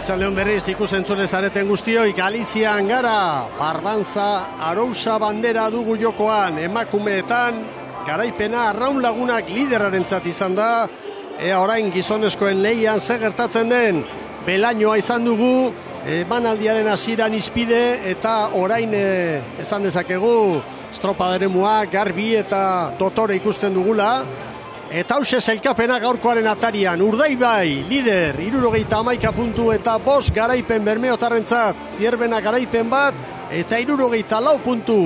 Arratsaldeon berriz ikusentzule zareten guztioi, Galizian gara, Barbanza, Arousa bandera dugu jokoan, emakumeetan, garaipena Arraun Lagunak liderarentzat izan da, orain gizonezkoen lehian zer gertatzen den, Belañoa izan dugu, emanaldiaren hasieran izpide, eta orain esan dezakegu, estropaderemua, garbi eta dotore ikusten dugula, eta hause zailkapena gaurkoaren atarian, Urdaibai, lider, 71 puntu eta 5 garaipen Bermeotarrentzat, Zierbena garaipen bat, eta 64 puntu.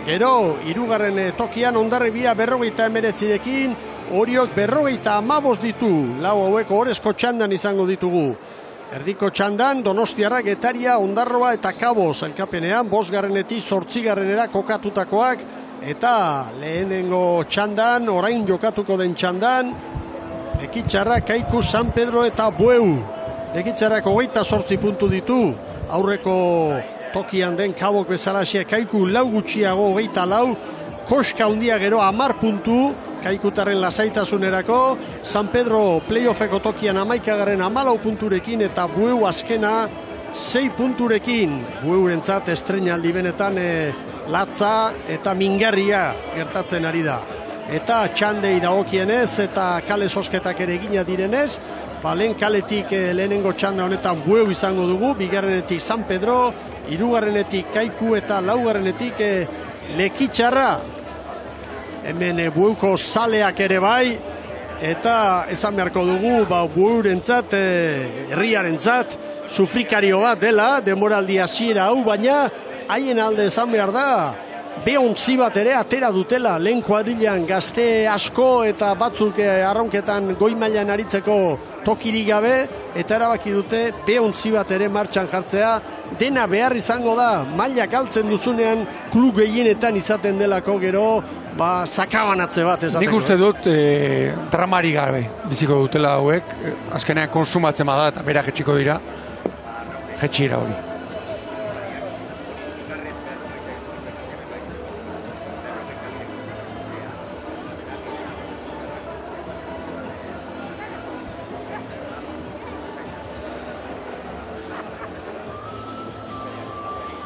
Gero, hirugarren tokian Hondarribia 59rekin, Oriok 55 ditu, lau hauek orezko txandan izango ditugu. Erdiko txandan, Donostiarra, Getaria, Ondarroa eta Kabo zailkapenean, 5. 8. kokatutakoak, eta lehenengo txandan, orain jokatuko den txandan, Lekitzarra, Kaiku, San Pedro eta Bueu. Lekitzarrak 28 puntu ditu, aurreko tokian den Kabok bezalaxe, Kaiku lau gutxiago 24, koska handia gero 10 puntu, Kaikutaren lasaitasunerako, San Pedro playoffeko tokian 11. 14 punturekin eta Bueu azkena 6 punturekin. Bueurentzat estreinaldi benetan latza eta mingarria gertatzen ari da. Eta txandei dagokienez eta kale sosketak ere egina direnez, lehen kaletik lehenengo txanda honetan Bueu izango dugu, bigarrenetik San Pedro, hirugarrenetik Kaiku eta laugarrenetik Lekitzarra. Hemen Bueuko zaleak ere bai, eta esan beharko dugu Bueurentzat, herriarentzat, sufrikario bat dela, demoraldi hasiera hau, baina haien alde esan behar da, B11 bat ere atera dutela, lehen kuadrilan gazte asko eta batzuk arraunketan goi mailan aritzeko tokirik gabe, eta erabaki dute B11 bat ere martxan jartzea, dena behar izango da, maila galtzen duzunean klub gehienetan izaten delako gero, sakabanatze bat esateko. Nik uste dut dramari gabe biziko dutela hauek, azkenean konsumatzen bada eta berak etxiko dira, jetxira hori.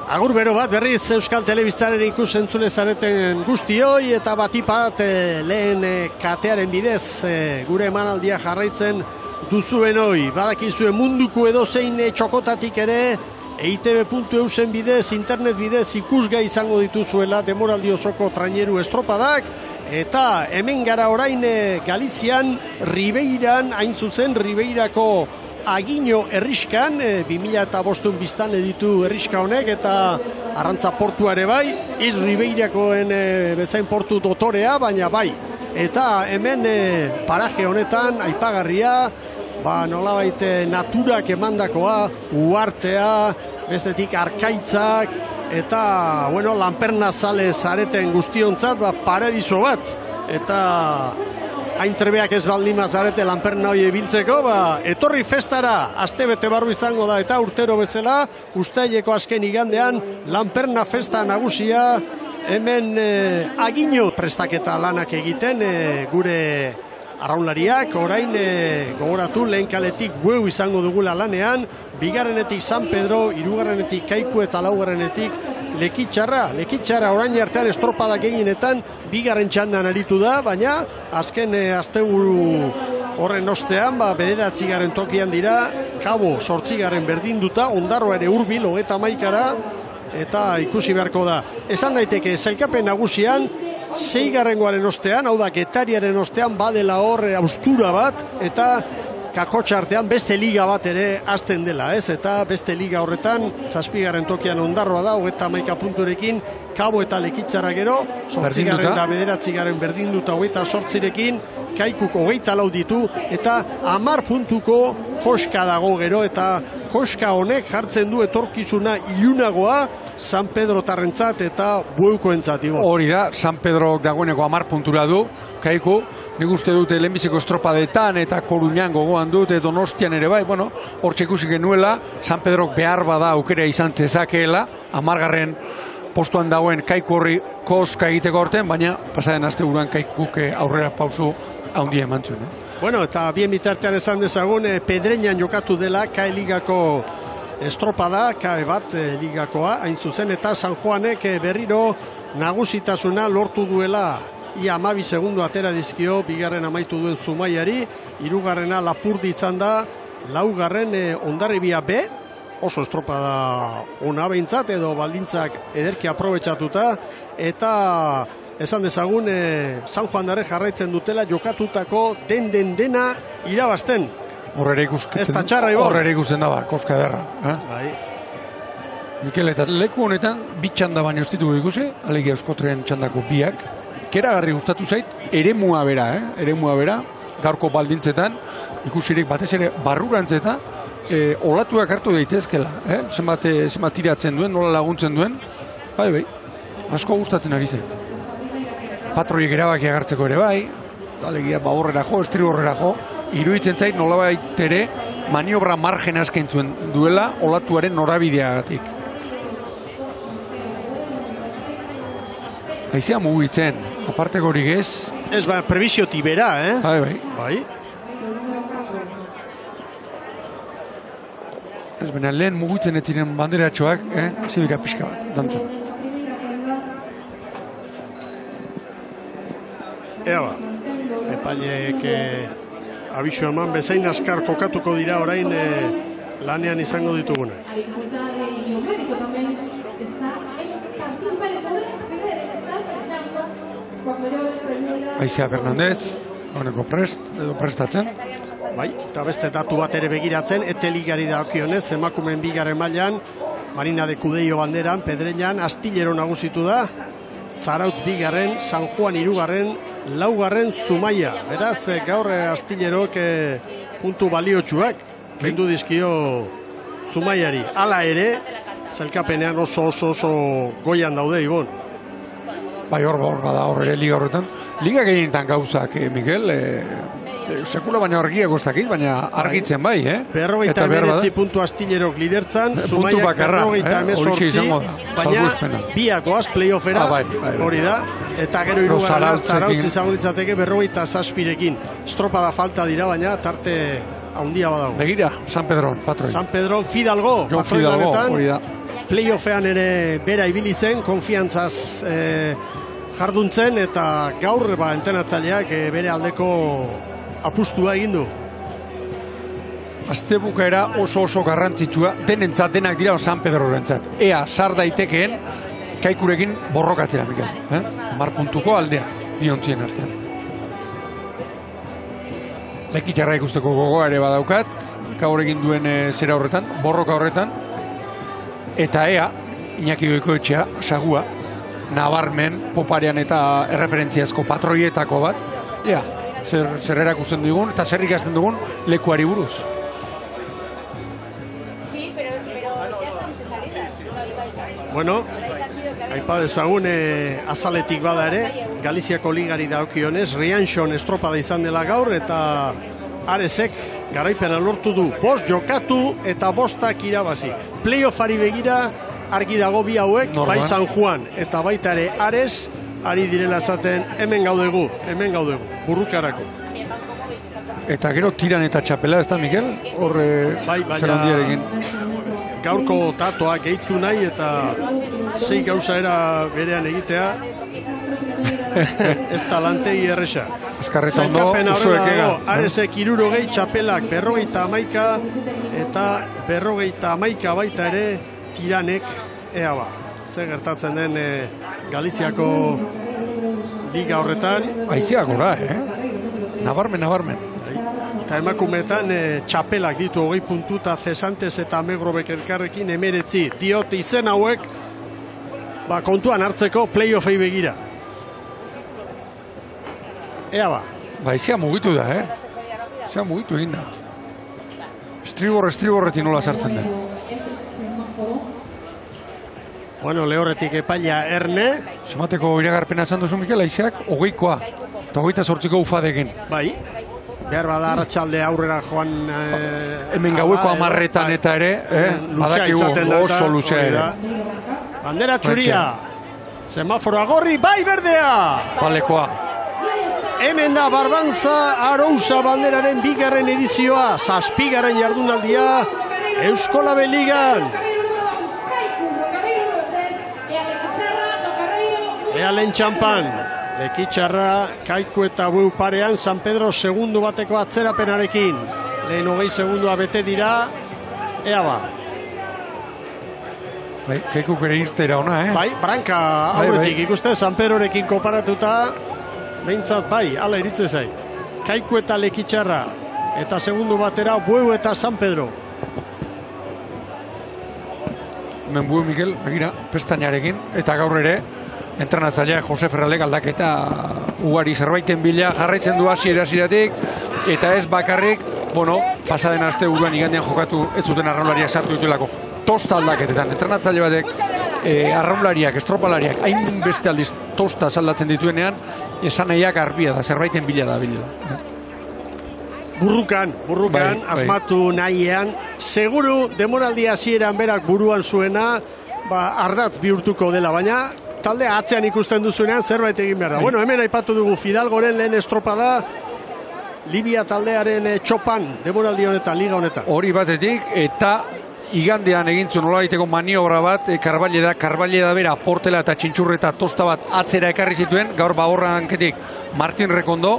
Agur bero bat berriz Euskal Telebistaren ikusentzule zareten guztioi eta batipat lehen katearen bidez gure emanaldia jarraitzen duzuen hoi. Badakizue munduko edozein txokotatik ere EITB.eusen bidez, internet bidez ikusgai izango dituzuela demoraldi osoko traineru estropadak, eta hemen gara orain Galizian, Ribeiran, hain zuzen Ribeirako Agino herriskan, 2005 biztan ditu herriska honek, eta Arrantza portua ere bai, ez Ribeirakoen bezain portu dotorea, baina bai. Eta hemen paraje honetan, aipagarria, nolabait naturak emandakoa, uartea, bestetik arkaitzak, eta, lanperna zale zareten guztiontzat, paradiso bat, eta hain trebeak ez baldima zarete lanperna hori biltzeko, etorri festara, astebete barru izango da, eta urtero bezala, ustaileko azken igandean, lanperna festa nagusia, hemen Agino prestaketa lanak egiten, gure arraunlariak, orain gogoratu lehen kaletik Bueu izango dugula lanean, bigarrenetik San Pedro, hirugarrenetik Kaiku eta laugarrenetik Lekitzarra orain artean estropadak eginetan bigarren txandan aritu da, baina azken asteburu horren ostean, 9. tokian dira, Kabo 8. berdinduta, Ondarroa ere hurbil 31-ra, eta ikusi beharko da. Esan daiteke, zailkapen nagusian, 6. ostean, hau da, Getariaren ostean, badela hor austura bat, eta kakotxa artean beste liga bat ere hasten dela, ez? Eta beste liga horretan, 7. tokian Ondarroa da, 31 punturekin, Kabo eta Lekitzarra gero, 8. eta 9. berdinduta 28rekin, Kaikuk 24 ditu, eta 10 puntuko koska dago gero, eta koska honek jartzen du etorkizuna ilunagoa, San Pedro tarrentzat eta Bueukoentzat. Hori da, San Pedro dagoeneko 10 puntura du, Kaiku, nik uste dute lehenbiziko estropadetan eta Koruñan gogoan dute, Donostian ere bai, hor txekusik genuela, San Pedro behar bada aukera izan zezakeela, 10. postuan dagoen Kaiku horri koska egiteko horten, baina pasaren asteburuan Kaikuk aurrera pausu handia eman zuen. Bueno, eta bien bitartean esan dezagun, Pedreñan jokatu dela, K-ligako estropada, kabe bat ligakoa, hain zuzen, eta San Juanek berriro nagusitasuna lortu duela. Ia 12 segundo atera dizkio, bigarren amaitu duen Zumaiari, hirugarrena Lapurdi izan da, laugarren Hondarribia B, oso estropada ona behintzat, edo baldintzak ederki aprobetxatuta, eta esan dezagun San Juandarre jarraitzen dutela jokatutako dena irabazten. Horrere ikusten da, koska ederra. Bai. Mikel, eta leku honetan, bi txanda baino ez ditugu ikusi, alegia Euskotren txandako biak, keragarri gustatu zait, eremua bera, gaurko baldintzetan, ikusirik batez ere barrurantzeta, olatuak hartu daitezkela, zenbat tiratzen duen, nola laguntzen duen, bai, asko gustatzen ari zen. Patroiek erabakia hartzeko ere bai, alegia horrera jo, estribo horrera jo, iruditzen zait nolabait ere maniobra margen askentzuen duela olatuaren norabideagatik. Haizea mugitzen, aparteko horik ez. Ez prebizioti bera, Bai. Ez bena, lehen mugitzen ez ziren banderatxoak, zibira pixka bat, dantzen. Epaileek abisu eman bezain askar kokatuko dira orain lanean izango dituguna. Aizea Fernandez, honeko prestatzen. Bai, eta beste datu bat ere begiratzen, eteligari dagokionez, emakumeen bigarren mailan, Marina de Cudello banderan, Pedreñan, Astillero nagusitu da, Zarautz bigarren, San Juan hirugarren, laugarren Zumaia. Beraz, gaur Astillerok puntu baliotsuak, kendu dizkio Zumaiari. Hala ere, zelkapenean oso goian daude, Ibon. Bai, hor bada horre liga horretan. Liga gehienetan gauzak, Mikel, sekula baina argiak goztakit, baina argitzen bai, 49 puntu Astillerok lidertzan, Zumaiak 48, baina biakoaz playoffera, hori da, eta gero hirugarren Zarautz izango litzateke 47rekin. Estropada falta dira, baina tarte handia badago. Begira, San Pedron, patroi. San Pedron, Fidalgo, hori da. Playoffean ere bera ibili zen, konfiantzaz jarduntzen, eta gaur entenatzaileak bere aldeko apustua egin du. Astebukaera oso garrantzitsua, denentzat, denak dira San Pedrorentzat. Ea, sar daitekeen, Kaikurekin borrokatzera, Mikel. 10 puntuko aldea, biontzien artean. Lekitxarra ikusteko gogoa ere badaukat, gaur egin duen zera horretan, borroka horretan, eta ea, Iñaki Goikoetxea, sagua, nabarmen, poparean eta erreferentziazko patroietako bat, ea, zer erakusten dugun, eta zer ikasten dugun lekuari buruz. Bueno, aipa dezagun azaletik bada ere, Galiziako ligari daukionez, Rianxon estropada izan dela gaur, eta Aresek garaipena lortu du, 5 jokatu eta 5 irabazi. Playoffari begira argi dago bi hauek, bai San Juan eta baita ere Ares, ari direla esaten hemen gaudegu, burrukarako. Eta gero tiran eta txapela, ez da, Mikel? Horre zer handiarekin. Gaurko tatoa gehitu nahi eta 6 gauza era berean egitea, ez talantei erresa. Ezkarreza ondo, usuek ega. Aresek 60, txapelak 51, eta 51 baita ere tiranek, ea ba. Zer gertatzen den Galiziako liga horretan. Aizea gora, Nabarmen. Eta emakumeetan txapelak ditu 20 puntu eta Cesantes eta Megrobek elkarrekin 19. Diot izen hauek kontuan hartzeko playoffei begira. Ea ba. Aizea mugitu da, Aizea mugitu egin da. Estriborretik nola sartzen da. Bueno, lehorretik epaila Erne. Zemateko iragarpena esan duzu, Mikel, Aizeak 20koa. Eta 28ko ufadekin. Bai. Behar bada arratsalde aurrera joan... Hemen gaueko 10etan eta ere, badakigu oso luzea ere. Bandera txuria. Semaforoa gorri, bai berdea! Balekoa. Hemen da Barbantza Arousa banderaren 2. edizioa, 7. jardunaldia, Euskolabe Ligan. Ealen txampan. Lekitxarra, Kaiku eta Bueu parean, San Pedro segundu bateko atzerapenarekin. Lehen 20 segundua bete dira, ea ba. Bai, Kaiku bere irtera ona, Bai, branka aurretik ikuste, San Pedrorekin konparatuta, behintzat bai, ala iritze zait. Kaiku eta Lekitxarra, eta segundu batera, Bueu eta San Pedro. Hemen Bueu Mikel, begira, pestainarekin, eta gaur ere, entrenatzailea Jose Ferralek aldaketa ugari zerbaiten bila jarraitzen du hasiera-hasieratik, eta ez bakarrik, bueno, pasaden aste buruan igandean jokatu ez zuten arraunlariak sartu dituelako. Tosta aldaketetan, entrenatzaile batek arraunlariak, estropalariak, hain beste aldiz tosta aldatzen dituenean, esan nahiak arbia da, zerbaiten bila da bila. Burrukan, Bai. asmatu nahiean, seguru demoraldi hasieran berak buruan zuena, ardatz bihurtuko dela, baina talde atzean ikusten duzuenean zerbait egin behar da. Bueno, hemen aipatu dugu Fidalgoren lehen estropada, Libia taldearen txopan, demoraldi honetan, liga honetan. Hori batetik, eta igandean egintzun nolabaiteko maniobra bat, Karballeda bera, Portela eta Txintxurreta tosta bat atzera ekarri zituen, gaur Bagorranketik Martin Rekondo,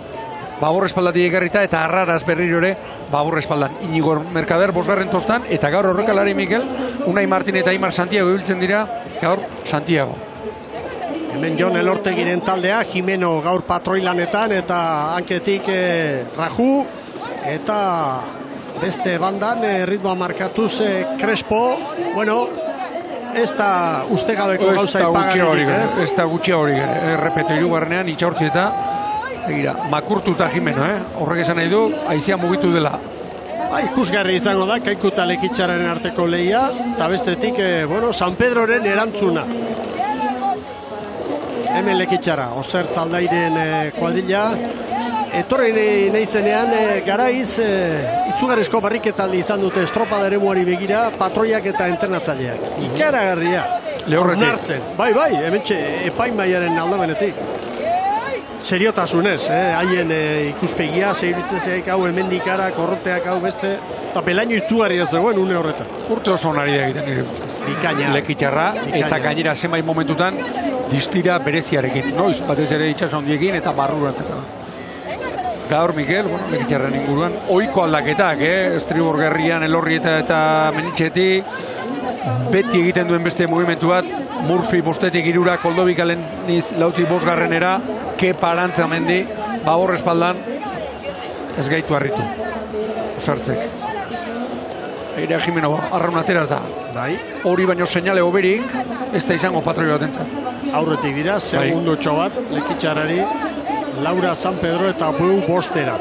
Bagor espaldatik ekarrita, eta Arraraz berriro ere Bagor espaldan. Inigo Mercader bosgarren tostan, eta gaur horrekalari Mikel, Unai Martin eta Aimar Santiago ibiltzen dira, gaur Santiago. Hemen Jon Elortegiren taldea, Jimeno gaur patroilanetan, eta hanketik Raju, eta beste bandan ritmoa markatuz Crespo, bueno, ez da ustegabeko gauza ipagarik, ez? Ez da gutxia hori, errepeto irugarrenean, itxaurtzi eta makurtu eta Jimeno, horrek esan nahi du, haizea mugitu dela. Ikusgarri izango da, Kaiku eta Lekitxarraren arteko lehia, eta bestetik, bueno, San Pedroren erantzuna. Hemen Lekitxarra, Osertz Aldairen kuadrilla, etorri nahi zenean, garaiz, itzugarrizko barriketaldi izan dute estropada eremuari begira, patroiak eta entrenatzaileak. Ikaragarria, onartzen. Bai, hemen epaimaiaren aldamenetik. Seriotasunez, haien ikuspegia, zeiritzen hau hemendikara, korroteak hau beste, eta pelaino itzugarria zegoen une horretan. Urte oso onari da egiten nire. Bikaina. Lekitxarra, eta gainera zenbait momentutan distira bereziarekin. Noiz, batez ere itxaso handiekin eta barruratzetan. Gaur, Mikel, bueno, Lekitxarren inguruan, oiko aldaketak, Estribor Gerrian, Elorrieta eta Menitxeti, beti egiten duen beste movimentu bat, Murphy bostetik irura, Koldobik Aleniz lautik bosgarrenera, Kepa Arantzamendi, Bagor espaldan, ez gaitu harritu. Osartzek. Eira Jimeno arraun atera eta hori baino seinale oberik, ez da izango patroi bat entzat. Aurretik dira, segundo txobat, Lekitxarrari, Laura San Pedro eta Bueu bostera.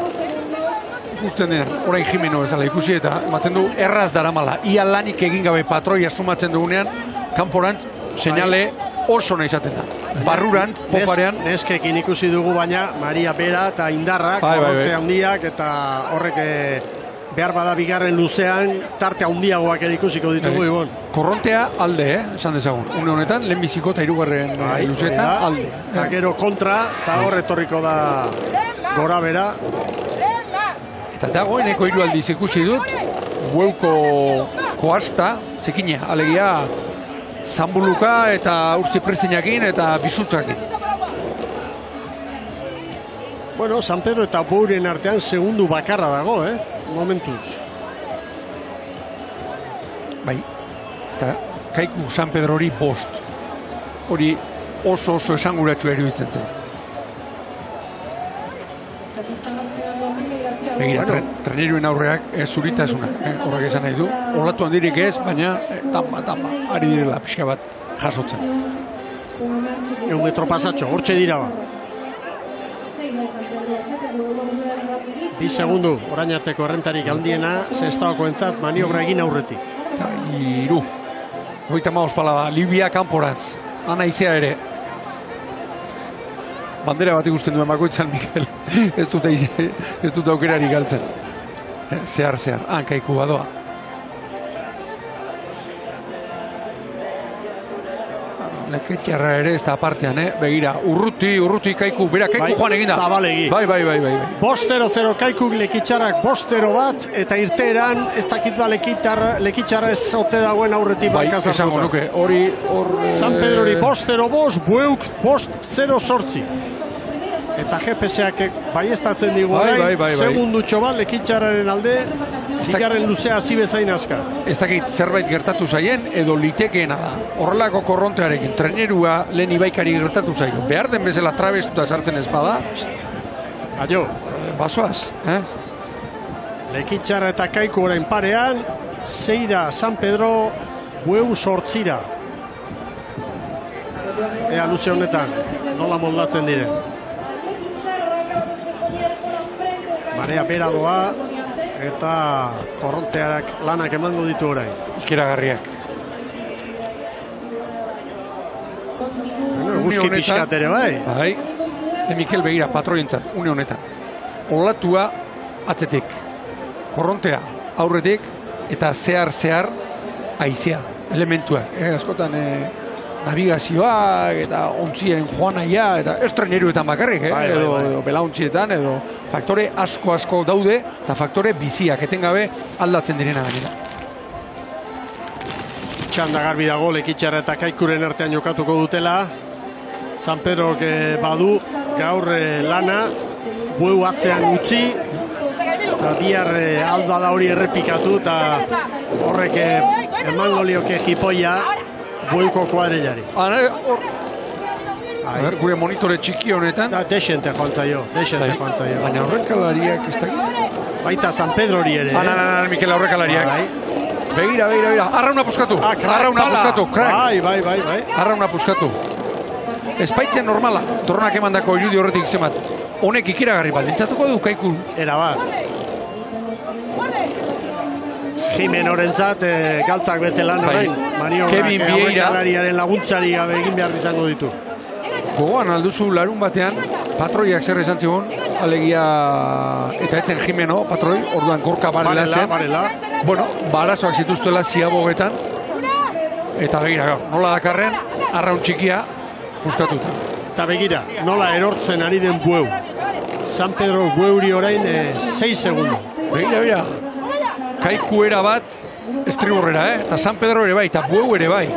Ikusten dena, orain Jimeno bezala ikusi eta ematen du erraz daramala. Ia lanik egin gabe patroia sumatzen dugunean, kanporantz, seinale oso nahi izaten da. Barrurantz, poparean. Neskekin ikusi dugu baina, Maria Bera eta Indarrak, korronte handiak, eta horrek behar bada bigarren luzean, tarte handiagoak ikusiko ditugu, Ibon. Korrontea alde, esan dezagun. Une honetan, lehenbiziko eta hirugarren luzeetan alde. Gero kontra, eta hor etorriko da gora bera. Eta dagoeneko hiru aldiz ikusi dut, Bueuko koasta, zekina, alegia Zambuluka eta Urtzi Prestinakin eta Bizutzakin. Bueno, San Pedro eta Bueuren artean segundu bakarra dago, momentuz. Bai, eta Kaiku San Pedro hori bost. Hori oso esanguratxua iruditzen zen. Begira, treneruen aurreak zuritasuna, horrek esan nahi du. Olatu handirik ez, baina tamba, ari direla pixka bat jasotzen. 1 metro pasatxo, hortxe dira ba. 2 segundu, orain arteko errentarik handiena, Sestaoko entzat maniobra egin aurretik. Eta 3. 35 palada, Libia kanporantz, ana izea ere. Bandera bat ikusten duen bakoitzan, Mikel, ez dut aukerari galtzen. Zehar, Kaiku badoa. Leketiarra ere ez da apartean, begira, urruti Kaiku, bera Kaiku joan eginda. Zabalegi. Bai. 5-0 Kaikuk Lekitxarrak 5-0 bat, eta irteeran ez dakit ba Lekitxarra ez ote dagoen aurretik banka sartuta. Esango nuke, hori... San Pedrori 5-0, Bueuk 5-0 Eta GPS-ak baiestatzen digu segundutxo bat Lekitxarraren alde, bigarren luzea hasi bezain aska. Ez dakit zerbait gertatu zaien, edo litekeena da. Horrelako korrontearekin, trenerua lehen ibaikari gertatu zaio. Behar den bezala trabestuta sartzen ez bada. Aio. Basoaz, Lekitxarra eta Kaiku orain parean, 6 San Pedro, Bueu 8. Ea luze honetan, nola moldatzen diren. Marea bera doa, eta korrontearak lanak emango ditu orain. Ikeragarriak. Eguzki pixkat ere bai. Mikel begira patroientzat, une honetan. Olatua atzetik. Korrontea aurretik, eta zehar haizea, elementua. Askotan navigazioak eta ontzien joanaia, eta ez treneruetan bakarrik, edo belauntzietan, edo faktore asko daude, eta faktore biziak, etengabe aldatzen direna gainera. Txanda garbi dago, Lekitxarra eta Kaikuren artean jokatuko dutela. San Pedrok badu gaur lana, Bueu atzean utzi, eta bihar alda da hori errepikatu, eta horrek emango lioke jipoia Bueuko kuadrillari. Gure monitore txiki honetan. Desente joan zaio. Baina horrekalariak ez da. Baita San Pedro hori ere. Mikel horrekalariak. Begira. Arrauna puskatu. Bai. Arrauna puskatu. Espaitzen normala. Tornak emandako irudi horretik zemat. Honek ikeragarri bat. Dintzatuko du Kaiku. Era bat. Jimen horentzat galtzak bete lan orain. Kevin Vieira laguntzari gabe egin behar izango ditu. Gogoan alduzu larun batean patroiak zer esan zigun, alegia eta etzen Jimeno patroi, orduan Gorka Barela zen. Bueno, barazoak zituztuela ziabogetan, eta begira, nola dakarren, arraun txikia puskatuta. Eta begira, nola erortzen ari den Bueu. San Pedro Bueuri orain 6 segundo. Begira. Kaiku era bat, estriborrera, eta San Pedro ere bai, eta Bueu ere bai.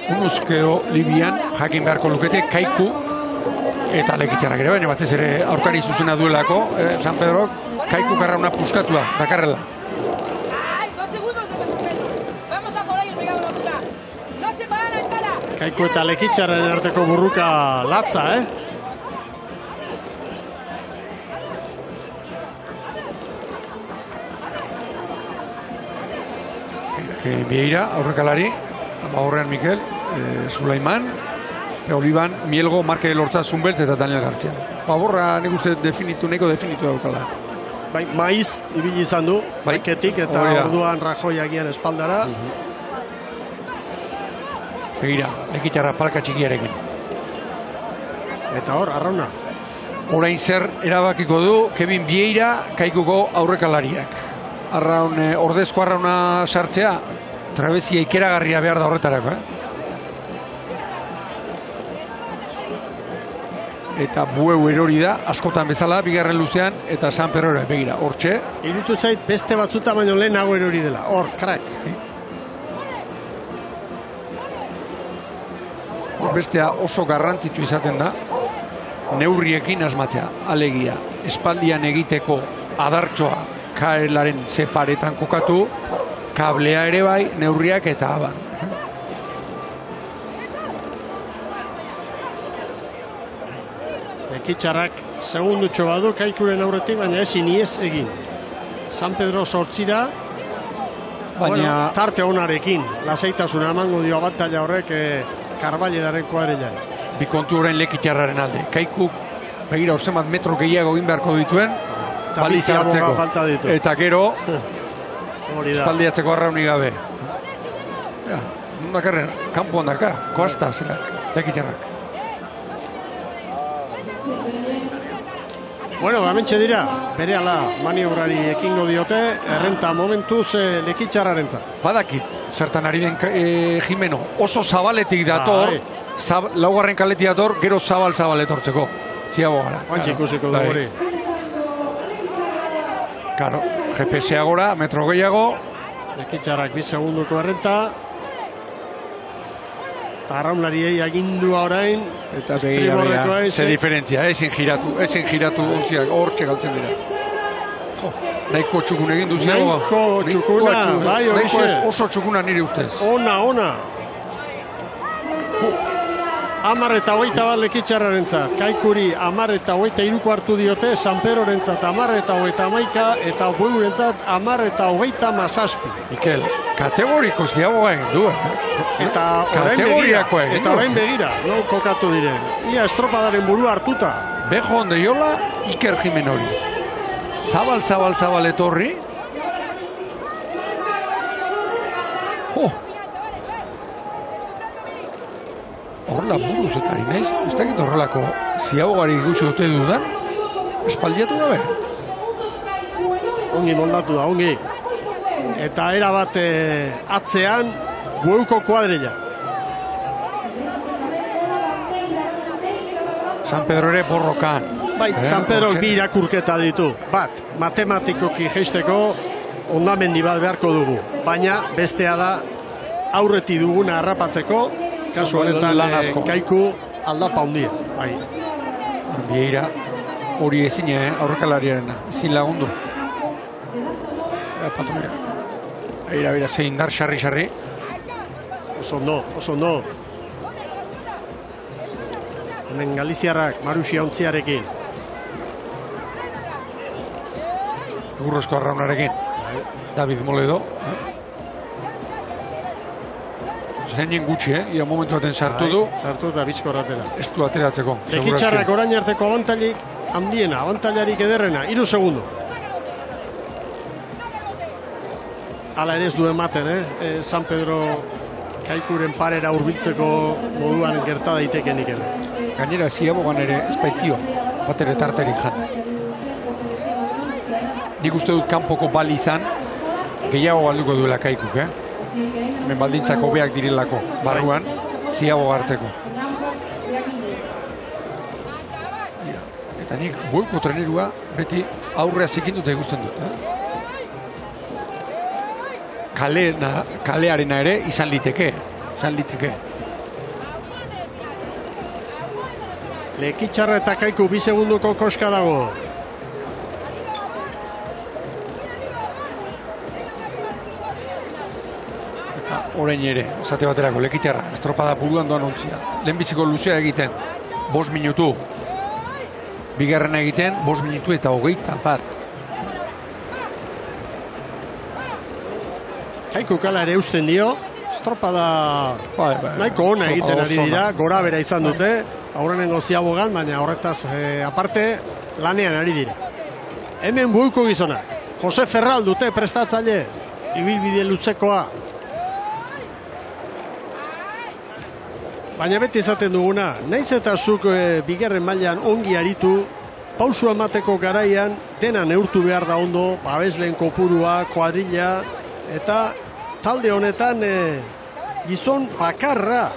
Unuzkeo Libian jakin beharko lukete Kaiku eta Lekitxarrak ere, baina batez ere aurkari zuzena duelako, San Pedro Kaiku karrauna puskatua, dakarrela. Kaiku eta Lekitxarren arteko burruka latza, Vieira, aurrekalari, horrean Mikel, Sulaiman, Oliban, Mielgo, Marke Lortza, Zumbeltz eta Daniel Gartzian. Horra nik uste definitu daukala. Bai, maiz, ibili izan du, baiketik eta orduan Rajoy agian espaldara. Begira, Lekitxarra palka txikiarekin. Eta hor, arrauna. Orain zer erabakiko du Kevin Vieira Kaikuko aurrekalariak. Ordezko arrauna sartzea, trabezia ikeragarria behar da horretarako, Eta Bueu erori da, askotan bezala, bigarren luzean, eta San Pedro begira, hortxe. Irutu zait beste batzuta baino lehenago erori dela, hor, krak. Bestea oso garrantzitu izaten da, neurriekin asmatzea, alegia, espaldian egiteko adartxoa, kaelaren separetan kokatu, kablea ere bai, neurriak eta aban. Lekitxarrak segundutxo badu Kaikuren aurretik, baina ezin iez egin. San Pedro 8, baina tarte onarekin, lasaitasuna emango dio abantaila horrek Karballeraren kuadrillari. Bi kontu orain Lekitxarraren alde. Kaikuk, begira, orzemat metro gehiago egin beharko dituen, baliza hartzeko. Eta gero, espaldiatzeko arraunik gabe. Dakarren, kanpoan dakar, koazta zelak, Lekitxarrak. Bueno, gamentxe dira, berehala maniobrari ekingo diote, errenta momentuz Lekitxarrarentzat. Badakit, zertan ari den Jimeno, oso zabaletik dator, laugarren kaletik dator, gero zabal etortzeko. Ziago gara. Guantxe ikusiko du hori. Claro, GPS agora, metro gehiago. Lekitxarrak 2 segunduko errenta. Eta arraunlariei agindua orain. Eta begira, ze diferentzia, ezin giratu ontziak, hor txegaltzen dira. Nahiko txukun egin duziago. Nahiko txukuna, bai horixe. Oso txukuna nire ustez. Ona. 10:21 Lekitxarrarentzat, Kaikuri 10:23 hartu diote, San Pedrorentzat 10:31 eta Bueurentzat 10:37. Mikel, kategoriko ziago egin du. Eta orain begira, no kokatu diren. Ia estropadaren burua hartuta. Bejo onde jola, Iker Jimenori. Zabal etorri. Horrela buruz eta inaiz, ez dakit horrelako ziagogari ikusi dute dudan, espaldiatu gabe. Ongi moldatu da, ongi. Eta erabat atzean, Bueuko kuadrilla. San Pedro ere borrokan. Bai, San Pedro bi irakurketa ditu. Bat, matematikoki jeisteko ondamendi bat beharko dugu. Baina bestea da aurreti duguna harrapatzeko, kasu honetan Kaiku aldapa handia. Bai. Bieira hori ezin aurrekalariarena, ezin lagundu. Patrulla. Beira, zein dar sarri. Oso no. Hemen Galiziarrak Marusia ontziarekin. Gurrozko arraunarekin. David Moledo. Zeinen gutxi, ia momentu baten sartu du. Sartu eta bizkorratera. Ez du ateratzeko. Lekitxarrak orain arteko abantailik handiena, abantailarik ederrena, 3 segundu. Hala ere ez du ematen, San Pedro Kaikuren parera hurbiltzeko moduan gerta daitekenik ere. Gainera ziabogan ere espaitio, bat ere tarterik jan. Nik uste dut kanpoko bali izan, gehiago galduko duela Kaikuk, hemen baldintzako hobeak direlako, barruan, ziago hartzeko. Eta nik Bueuko trenerua beti aurrea zikin dute ikusten dut. Kalearena ere izan liteke. Lekitxarra eta Kaiku 2 segunduko koska dago. Eta orain ere, esate baterako, Lekitxarra, estropada buruan doan ontzia. Lehenbiziko luzea egiten, 5 minutu. Bigarrena egiten, 5 minutu eta 21. Kaiku kala ere eusten dio, estropada nahiko ona egiten ari dira, gora bera izan dute, aurrenengo ziabogan, baina horretaz aparte lanean ari dira. Hemen Bueuko gizona, Jose Ferral dute prestatzaile, ibilbide lutzekoa. Baina beti izaten duguna, naiz eta zuk bigarren mailan ongi aritu, pausu emateko garaian, dena neurtu behar da ondo, babesleen kopurua, kuadrilla, eta talde honetan gizon bakarra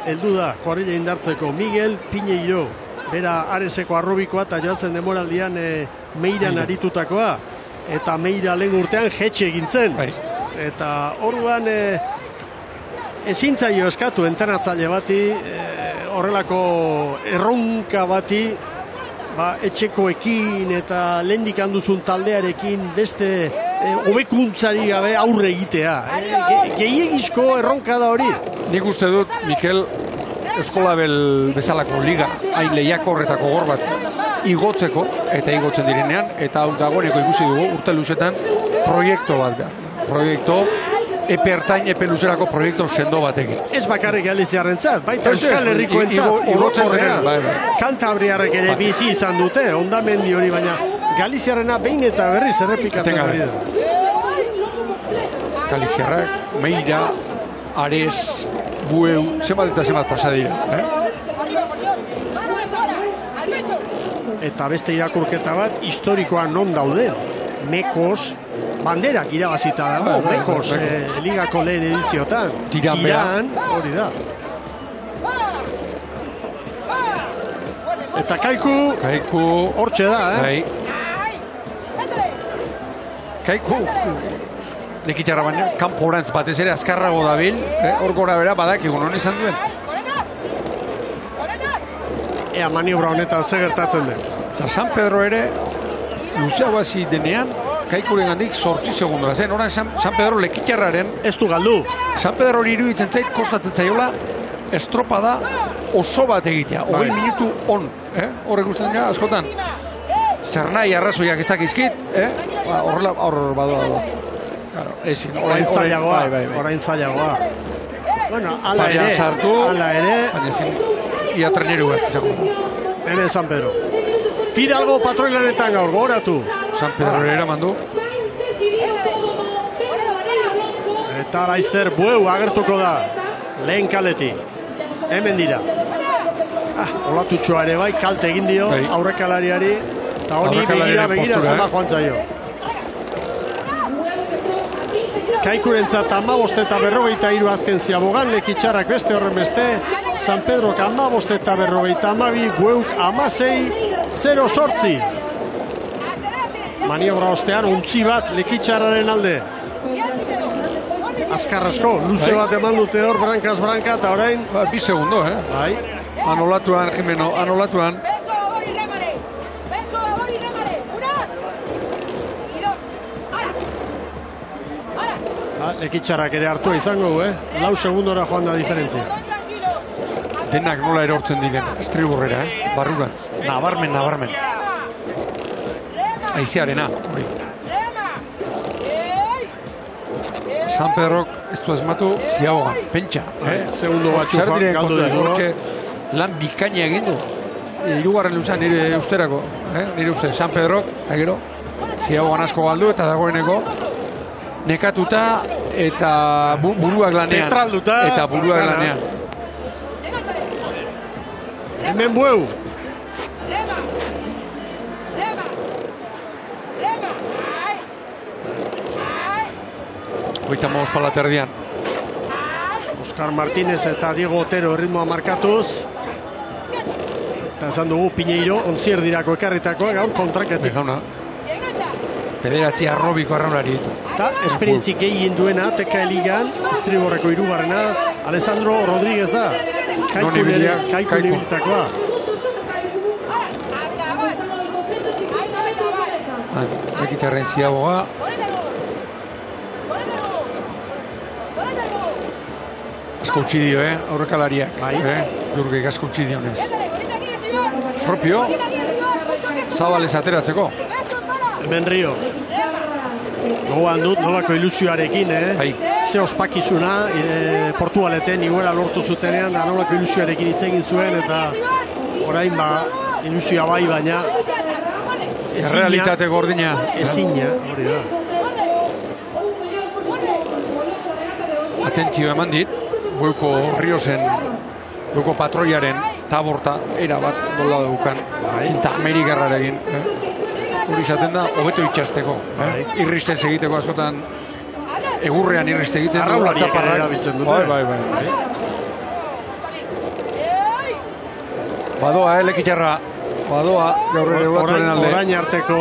heldu da kuadrilla indartzeko. Miguel Piñeiro, bera Areseko arrobikoa eta joatzen demoraldian Meiran aritutakoa, eta Meira lehen urtean jetxe egintzen. Eta orduan ezin zaio eskatu entrenatzaile bati, horrelako erronka bati, etxekoekin eta lehendik handuzun taldearekin beste hobekuntzari gabe aurre egitea. Gehiegizko erronka da hori. Nik uste dut, Mikel, Eskolabel bezalako liga, hain lehiako horretako gor bat igotzeko, eta igotzen direnean, eta hau dagoeneko ikusi dugu, urte luzetan, proiektu bat behar. Proiektu, epe ertain, epe luzerako proiektu sendo batekin. Ez bakarrik Galiziarrentzat, baita Euskal Herrikoentzat, orokorrean. Kantabriarrek ere bizi izan dute, ondamendi hori, baina Galiziarrena behin eta berriz errepikatzen ari da. Galiziarrak, Meira, Ares, Bueu, zenbat eta zenbat pasa dira. eta beste irakurketa bat historikoan non dauden. Mekos banderak irabazita dago, Mekos ligako lehen ediziotan. Tiran, hori da. Eta Kaiku hortxe da, Kaiku lekitarra baina, kanporantz batez ere azkarrago dabil, hor gora bera badakigun honi izan duen. Ea maniobra honetan ze gertatzen den. Eta San Pedro ere, luzeago hasi denean, Kaikuren gandik 8 segundora zen. Horan San Pedro lekitarraren... Ez du galdu. San Pedro hori iruditzen zait, kostatzen zaiola, estropada oso bat egitea. 20 minutu on, horrek usten dira, askotan. Zer nahi arrazoiak ez dakizkit, horrela, hor badoa. Orain zailagoa. Bueno, ala ere. Baina ezin, ia treneru bat, izango. Ene San Pedro. Fidalgo patroilanetan gaur, goratu. San Pedro eraman du. Eta Laizzer Bueu agertuko da. Lehen kaleti. Hemen dira. Olatutxoa ere bai, kalte egin dio aurrekalariari. Eta honi begira zama joan zaio. Kaikurentzat 15 eta 53 azken ziabogan, Lekitxarrak beste horren beste, San Pedrok 15 eta 52, Bueuk 16-0-8. Maniobra ostean, untzi bat Lekitxarraren alde. Azkarrasko, luze bat eman dute hor, brankaz branka, eta orain... 2 segundo, Bai. Anolatuan, Jimeno, anolatuan. Lekitxarrak ere hartua izango du, 4 segundora joan da diferentzia. Denak nola erortzen diren, estriburrera, barrurantz. Nabarmen. Aizearena, hori. San Pedrok ez du asmatu ziagogan, pentsa. Segundo batxu galdu dugu. Lan bikaina egin du. Hirugarren luzan nire usterako. Nire uste, San Pedrok, agero, ziagogan asko galdu eta dagoeneko nekatuta eta buruak lanean. Petralduta. Eta buruak lanean. Hemen Bueu. Hoita moz palaterdian. Oscar Martínez eta Diego Otero ritmoa markatuz. Eta esan dugu Piñeiro, ontzier dirako ekarritakoa gaur kontraketik. Jauna. Pederatzi arrobiko arraunari ditu. Eta esperintzik egin duena, teka eligan, estriborreko 3. Alessandro Rodríguez da. Kaiku libiltakoa. Lekitarren ziagoa. Asko utzi dio, aurrekalariak. Lurgeik asko utzi dionez. Propio, zabalez ateratzeko. Hemen Rio. Gogoan dut, nolako ilusioarekin, ze ospakizuna, Portugaleten iguela lortu zutenean, da nolako ilusioarekin hitz egin zuen, eta orain ilusioa bai, baina errealitate gordina. Ezina, hori da. Atentzio eman dit, Bueuko Riosen, Bueuko patroiaren taborta, era bat dola dukan, zinta Amerikarrarekin. Hori izaten da, hobeto itxasteko. Irristez egiteko askotan, egurrean irriste egiten du. Arraulariak ere erabiltzen dute. Bai. Badoa, Lekitxarra. Badoa, gaur ere ulatuaren alde. Orain arteko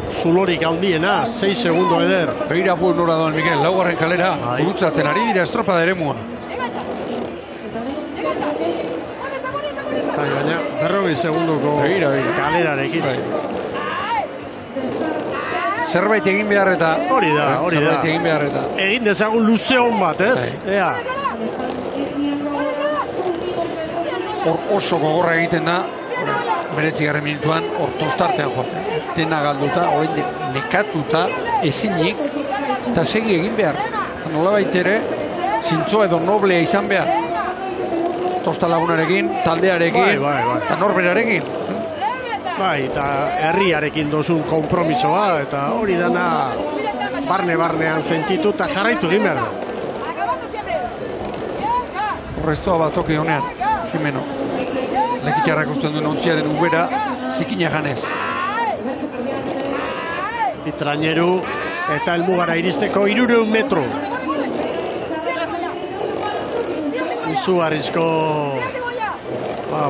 zulorik handiena, 6 segundo eder. Begira Bueu nora doan, Miguel, laugarren kalera, gurutzatzen ari dira estropada eremua. Baina, 40 segundoko kalerarekin. Zerbait egin behar eta... Hori da. Egin dezagun luze hon bat, ez? Ea. Hor oso gogorra egiten da, 9. minutuan, hor tostartean joaten. Dena galduta, orain nekatuta, ezinik, eta segi egin behar. Nola baitere, zintzoa edo noblea izan behar. Tosta lagunarekin, taldearekin, eta norberarekin. Bai, eta herriarekin dozun kompromisoa, eta hori dana barnean sentitu eta jarraitu egin behar. Horreztoa bat toki honean, Jimeno. Lekitxarrak usten duen ontziaren ubera, zikina janez. Bitraineru eta helmugara iristeko 300 metro. Izugarrizko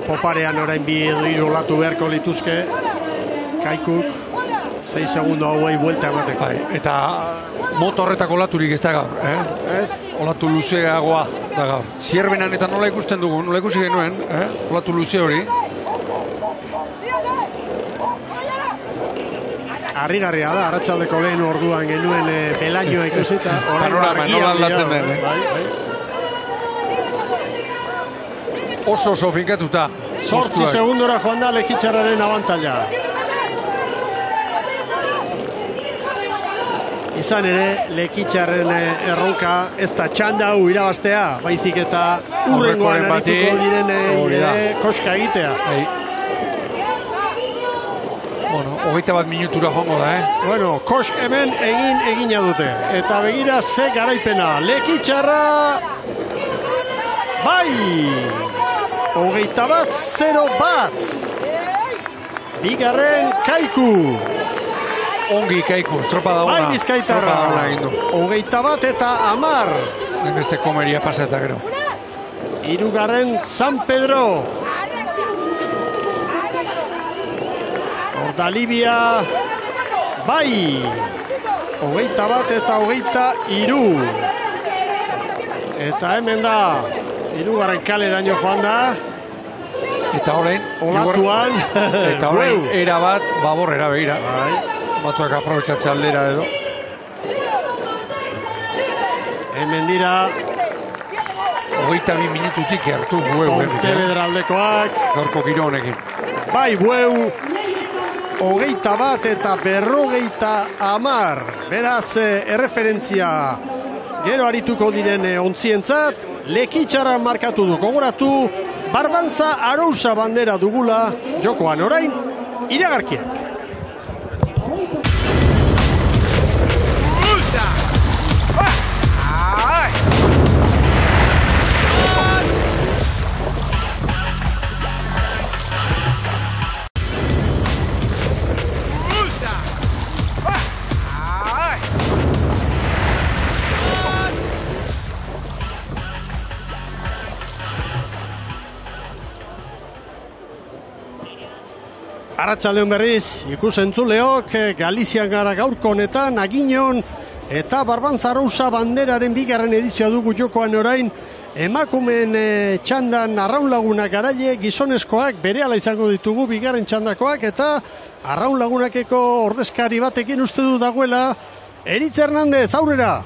poparean orain 2 edo 3 olatu beharko lituzke. Kaikuk 6 segundo hauei buelta emateko. Eta motorretako olaturik ez da gaur, Ez? Olatu luzeagoa da gaur. Zierbenan eta nola ikusten dugu, nola ikusi genuen, olatu luze hori. Harrigarria da, arratsaldeko lehen orduan genuen belainoa ikusita. Panorama, nola aldatzen den. Oso finkatuta. 8 segundora joan da Lekitzarraren abantaila. Izan ere, Lekitzarren erronka ez da txanda hau irabaztea, baizik eta urrengoan arituko diren koska egitea. Bueno, 21 minutura joango da, Bueno, kosk hemen egina dute. Eta begira ze garaipena. Lekitzarra... Bai! 21-0. Bigarren Kaiku. Ongi Kaiku, estropa da ona. Bai Bizkaitarra. 21 eta 10. Beste komeria pasata gero. Hirugarren San Pedro. Ordalibia. Bai. 21 eta 23. Eta hemen da. Hirugarren kaleraino joan da. Eta orain olatuan. Eta orain era bat baborrera begira. Batuak aprobetxatze aldera edo. Hemen dira 22 minututik hartu Bueu. Pontevedra aldekoak. Gaurko giro honekin. Bai, Bueu 21 eta 50. Beraz, erreferentzia gero arituko diren ontzientzat. Lekitzarra markatu du. Gogoratu, Barbantza Arousa bandera dugula jokoan orain iragarkiak. Arratsaldeon berriz, ikus-entzuleok, Galizian gara gaurko honetan, Aginon eta Barbantza Arousa banderaren bigarren edizioa dugu jokoan orain, emakumeen txandan arraunlagunak garaile, gizonezkoak berehala izango ditugu bigarren txandakoak, eta arraunlagunakeko ordezkari batekin uste du dagoela, Eritz Hernandez, aurrera!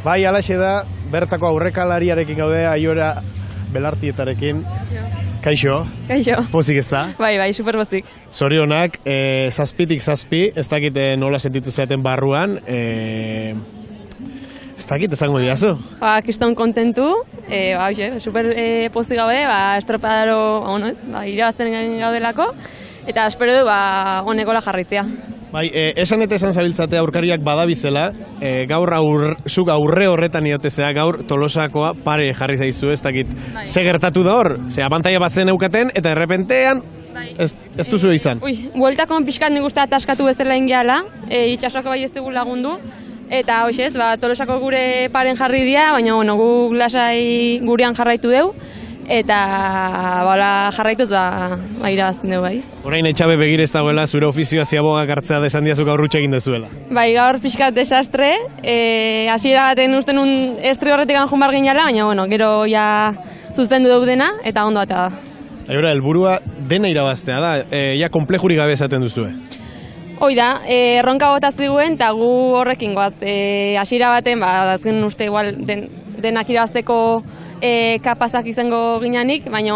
Bai, alaxe da, bertako aurrekalariarekin gaude, Aiora Belartietarekin. Kaixo. Kaixo. Pozik ez da? Bai, super pozik. Zorionak, 7-6, ez dakit nola sentitzen zaten barruan, ez dakit esango diazu. Kiston kontentu, super pozik gaude, estropadaro, irabazten gaudelako, eta espero du, honekola jarraitzea. Bai, esan eta esan zabiltzatea aurkariak badabizela, gaur zuk aurre horretan iotezea, gaur Tolosakoa pare jarri zaizu, ez dakit, ze gertatu da hor? Abantaia bat zen eukaten, eta errepенtean ez duzu izan. Bueltako pixkat nik uste ataskatu bezala ingiala, itxasoko bai ez dugu lagundu, eta hoxez, Tolosako gure paren jarri dira, baina gu lasai gurean jarraitu deu, eta jarraituz irabazten dugu bai. Orain Etxabe begir ez dagoela, zure ofizioa ziabogak hartzea desan diazuk aurrutxe egin dezuela. Bai, gaur pixkat desastre, hasiera baten uste nun estri horretik anjun bar ginala, baina gero zuzendu dena, eta ondo eta da. Aiora, helburua dena irabaztea da, ja komplejurik gabe esaten duzue. Hoi da, erronka botaz diguen, eta gu horrekin goaz, hasiera baten, azken uste igual denak irabazteko kapazak izango ginanik, baina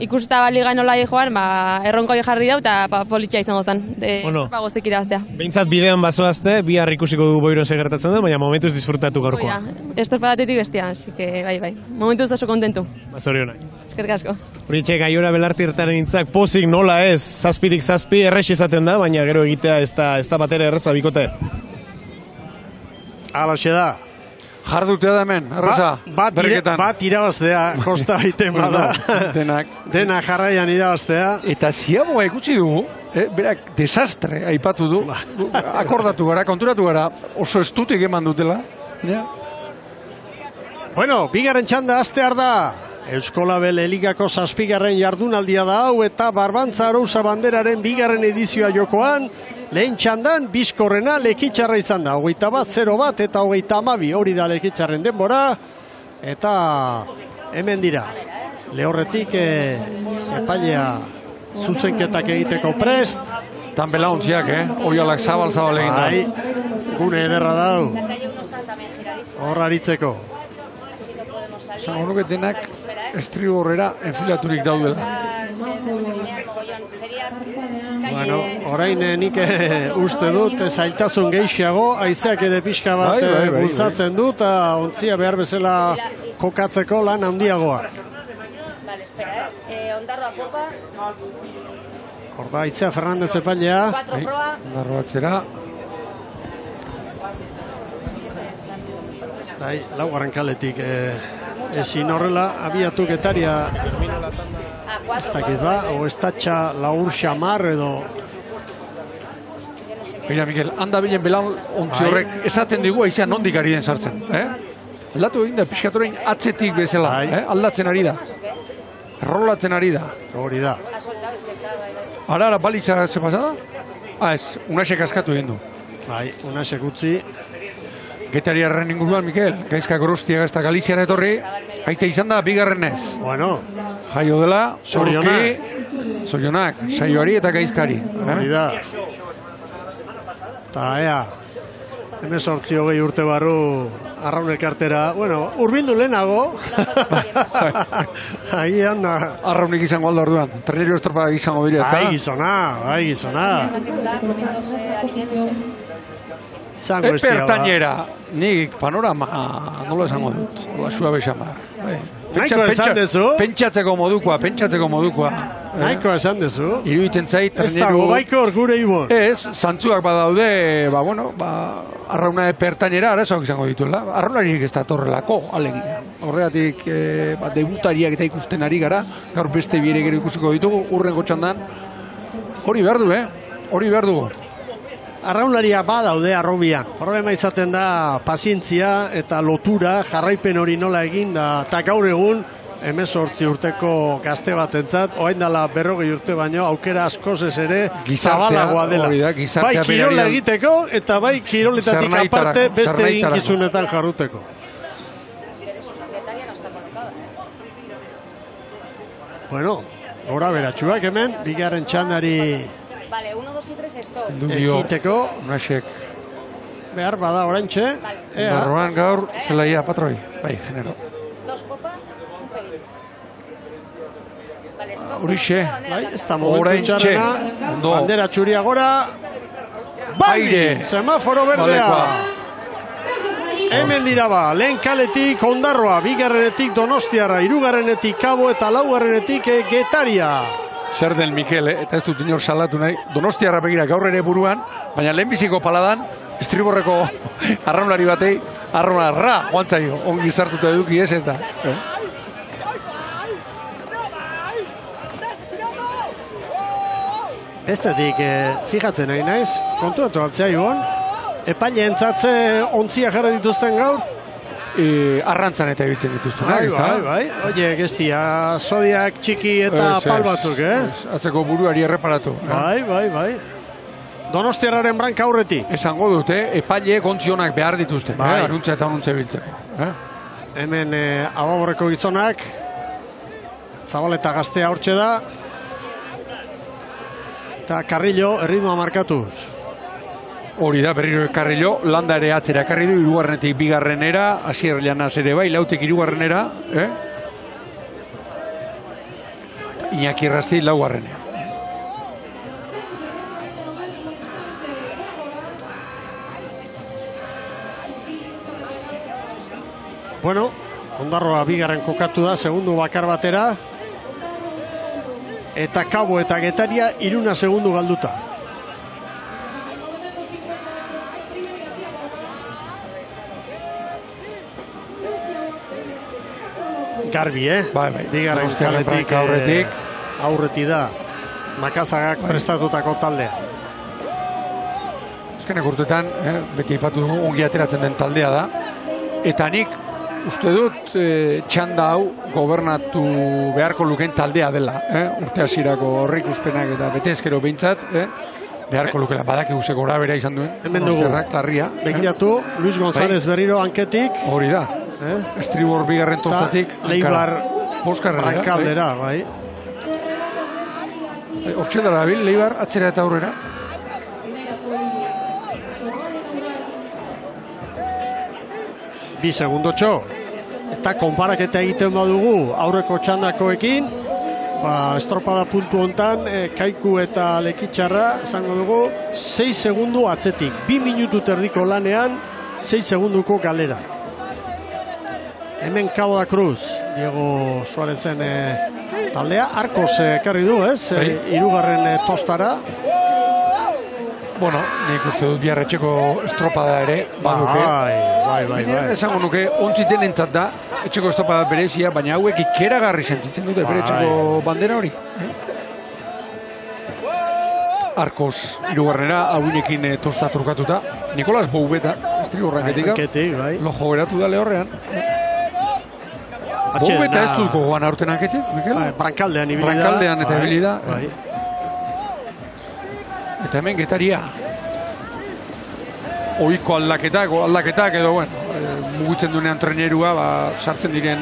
ikusta baliga nola joan, erronko jarri dau eta politxa izango zen, goztik irabaztea. Behintzat bidean bazoazte, bihar ikusiko dugu boiron segertatzen da, baina momentuz disfrutatu gaurkoa. Estorpadatetik bestia, así que bai, momentuz oso kontentu. Zorionak. Eskerrik asko. Horitxek, Aiora Belartietaren intzak pozik nola ez, 7-6 errex izaten da, baina gero egitea ez da batera erreza bikote. Alaxe da. Jardutea da hemen, arraza, berriketan. Bat irabaztea, kosta egiten bada. Dena jarraian irabaztea. Eta ziaboa ikusi dugu, berak desastre aipatu du. Akordatu gara, konturatu gara, oso estutik eman dutela. Bueno, bigarren txanda hastear da. Euskolabel Eligako 7. jardunaldia da hau eta Barbantza Arousa Banderaren 2. edizioa jokoan, lehen txandan bizkorrena Lekitxarra izan da. 21-0 eta 32 hori da Lekitxarren denbora. Eta hemen dira. Lehorretik epailea zuzenketak egiteko prest. Tan belauntziak, oialak zabal egin da. Bai, gune ederra dau. Horra aritzeko. Zango nuke denak estribo horrera enfilaturik daudela. Bueno, orain nik uste dut zailtasun gehiago, haizeak ere pixka bat bultzatzen dut, eta ontzia behar bezala kokatzeko lan handiagoak. Horda, Aitzea Fernandez epailea. Ondarro batzera. Laugarren kaletik ezin horrela abiatu Getaria ez dakit ba, o estatxa Laur Xamar edo. Mira, Mikel, handa bilen belan ontzi horrek esaten digu aizean nondik ari den sartzen. Aldatu egin da, pixkatorein atzetik bezala, aldatzen ari da. Rolatzen ari da. Hori da. Ara, balitza ze pasada? Ez, Unasek askatu egin du. Bai, Unasek utzi. Getariarren inguruan, Mikel, Gaizka Gorostiaga ez da Galiziara etorri, aite izan da bigarrenez. Bueno. Jaio dela, Zorionak, saioari eta Gaizkari. Hori da. Ta ea, 18 urte barru Arraun Elkartera, bueno, urbildu lehenago. Agian da. Arraunik izango alda orduan, Ternerio estropa izango dira. Bai gizona. Epertainera, nik panorama nola esango dut, suabe xamar. Pentsatzeko modukoa. Naiko esan dezu. Iruditen zait, ez dago baikor gure ibon. Ez, zantzuak badaude, arrauna epertainera arazoak izango dituela. Arraunaririk ez da torrelako, alegin. Horregatik, debutariak eta ikusten ari gara, gaur beste biere gero ikusiko ditugu, urrengo txandan. Hori behar du, hori behar dugu. Arraunlaria badaude arrobian. Problema izaten da pazientzia eta lotura, jarraipen hori nola egin da, eta gaur egun 18 urteko gazte batentzat, orain dela 40 urte baino, aukera askoz ez ere zabalagoa dela. Bai kirola egiteko eta bai kiroletatik aparte beste eginkizunetan jarruteko. Bueno, gora beratxuak hemen, bigarren txandari Vale, 1, 2 y 3 esto. Ekiteko. Unasek. Behar bada oraintxe. Barroan gaur, zelaia patroi. Bai, genero. 2 popa, un pelín. Vale, esto. Urixe. Bai, ez da momentu txarrena. Bandera txuria gora. Bai, semaforo berdea. Hemen dira ba, lehen kaletik Ondarroa, bigarrenetik Donostiarra, hirugarrenetik Kabo eta laugarrenetik Getaria. Zer den Mikel, eta ez dut inor salatu nahi, Donostiarra begira gaur ere buruan, baina lehenbiziko paladan, estriborreko arraunlari batei, arraunarra, joantzaio, ongi zartuta eduki ez eta. Bestetik, fijatzen nahi naiz, konturatu altzea joan, epaile entzatze ontzia jarra dituzten gaur, arrantzan eta ebitzen dituztunak, ez da? Bai, oie, gestia, zodiak txiki eta pal batzuk, Atzeko buruari erreparatu. Bai. Donostiarraren branka aurretik. Esango dute, epaile kontzionak behar dituzten, aruntza eta anuntza biltzeko. Hemen ababorreko gizonak, Zabaleta gaztea hortxe da, eta Carrillo erritmoa markatuz. Hori da, berriro Carrillo, landa ere atzera karri du, hirugarrenetik bigarrenera, Asier Llanas ere bai, lautik hirugarrenera, Iñaki Errasti laugarrenera. Bueno, Ondarroa bigarren kokatu da, segundu bakar batera, eta Kabo eta Getaria 1 segundu galduta. Garbi, Bai. Bigarren Donostiaren kaletik aurretik da Makazagak prestatutako taldea. Azkenek urtetan, beti aipatu dugu, ongi ateratzen den taldea da. Eta nik uste dut txanda hau gobernatu beharko luken taldea dela. Urte hasierako horrik uspenak eta betezkero behintzat, beharko lukela, badakigu ze gora bera izan duen. Hemen dugu, begiratu, Luis González berriro hanketik. Hori da, estribor bigarren tostatik. Leibar Brankaldera, bai. Hortxe dara bil, Leibar, atzera eta aurrera. Bi segundotxo. Eta konparaketa egiten badugu aurreko txandakoekin, estropada puntu hontan, Kaiku eta Lekitxarra, esango dugu, 6 segundu atzetik. 2 minutu terdiko lanean, 6 segunduko galera. Hemen Cabo da Cruz, Diego Suarezen taldea, Arcos ekarri du, hirugarren tostara. Bueno, nik uste dut biarretxeko estropada ere, baduke. Bai. Esango nuke, ontzi denentzat da, etxeko estropada berezia, baina hauek ikeragarri sentitzen dute bere etxeko bandera hori. Arcos hirugarrena, hauinekin tosta trukatuta. Nikolas Boubeta, estriborranketika. Lojo geratu da lehorrean. Boubeta ez dut gogoan aurten hanketik, Mikel? Brankaldean ibili da. Brankaldean eta ibili da. Eta hemen Getaria. Oiko aldaketak edo, mugitzen duenean trenerua, sartzen diren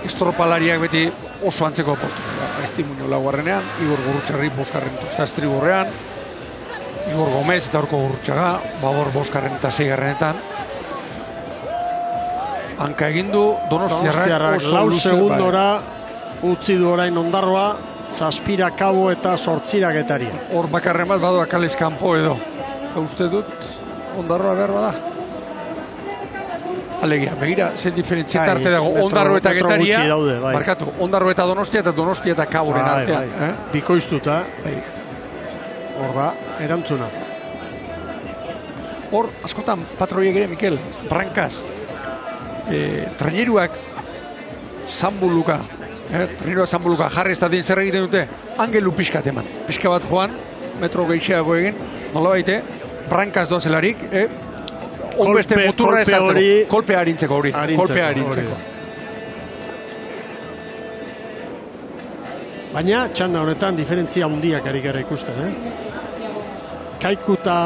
estropalariak beti oso antzeko postu. Estimuño laugarrenean, Igor Gurrutxarri boskarren tosta estriborrean, Igor Gomez eta Orko Gurrutxaga, Babor boskarren eta 6garrenetan. Hanka egindu Donostiarrak oso luze. 4 segundora utzi du orain Ondarroa, 7 Cabo eta 8 Getaria. Hor bakarren bat badoa kalez kanpo edo. Eta uste dut Ondarroa behar bada. Alegia, begira, zen diferentzia arte dago Ondarro eta Getaria. Markatu, Ondarro eta Donostia eta Caboren artean. Bikoiztuta. Hor da, erantzuna. Hor, askotan, patroiek ere, Mikel, Brankaz. Traineruak zanbuluka jarri ez da din zer egiten dute angelu pixkat eman, pixka bat joan metro geixeago egin, nola baite Brankaz doazelarik onbeste moturra ezartzeko, kolpea harintzeko hori, kolpea harintzeko. Baina txanda honetan diferentzia handiak ari gara ikusten, Kaiku eta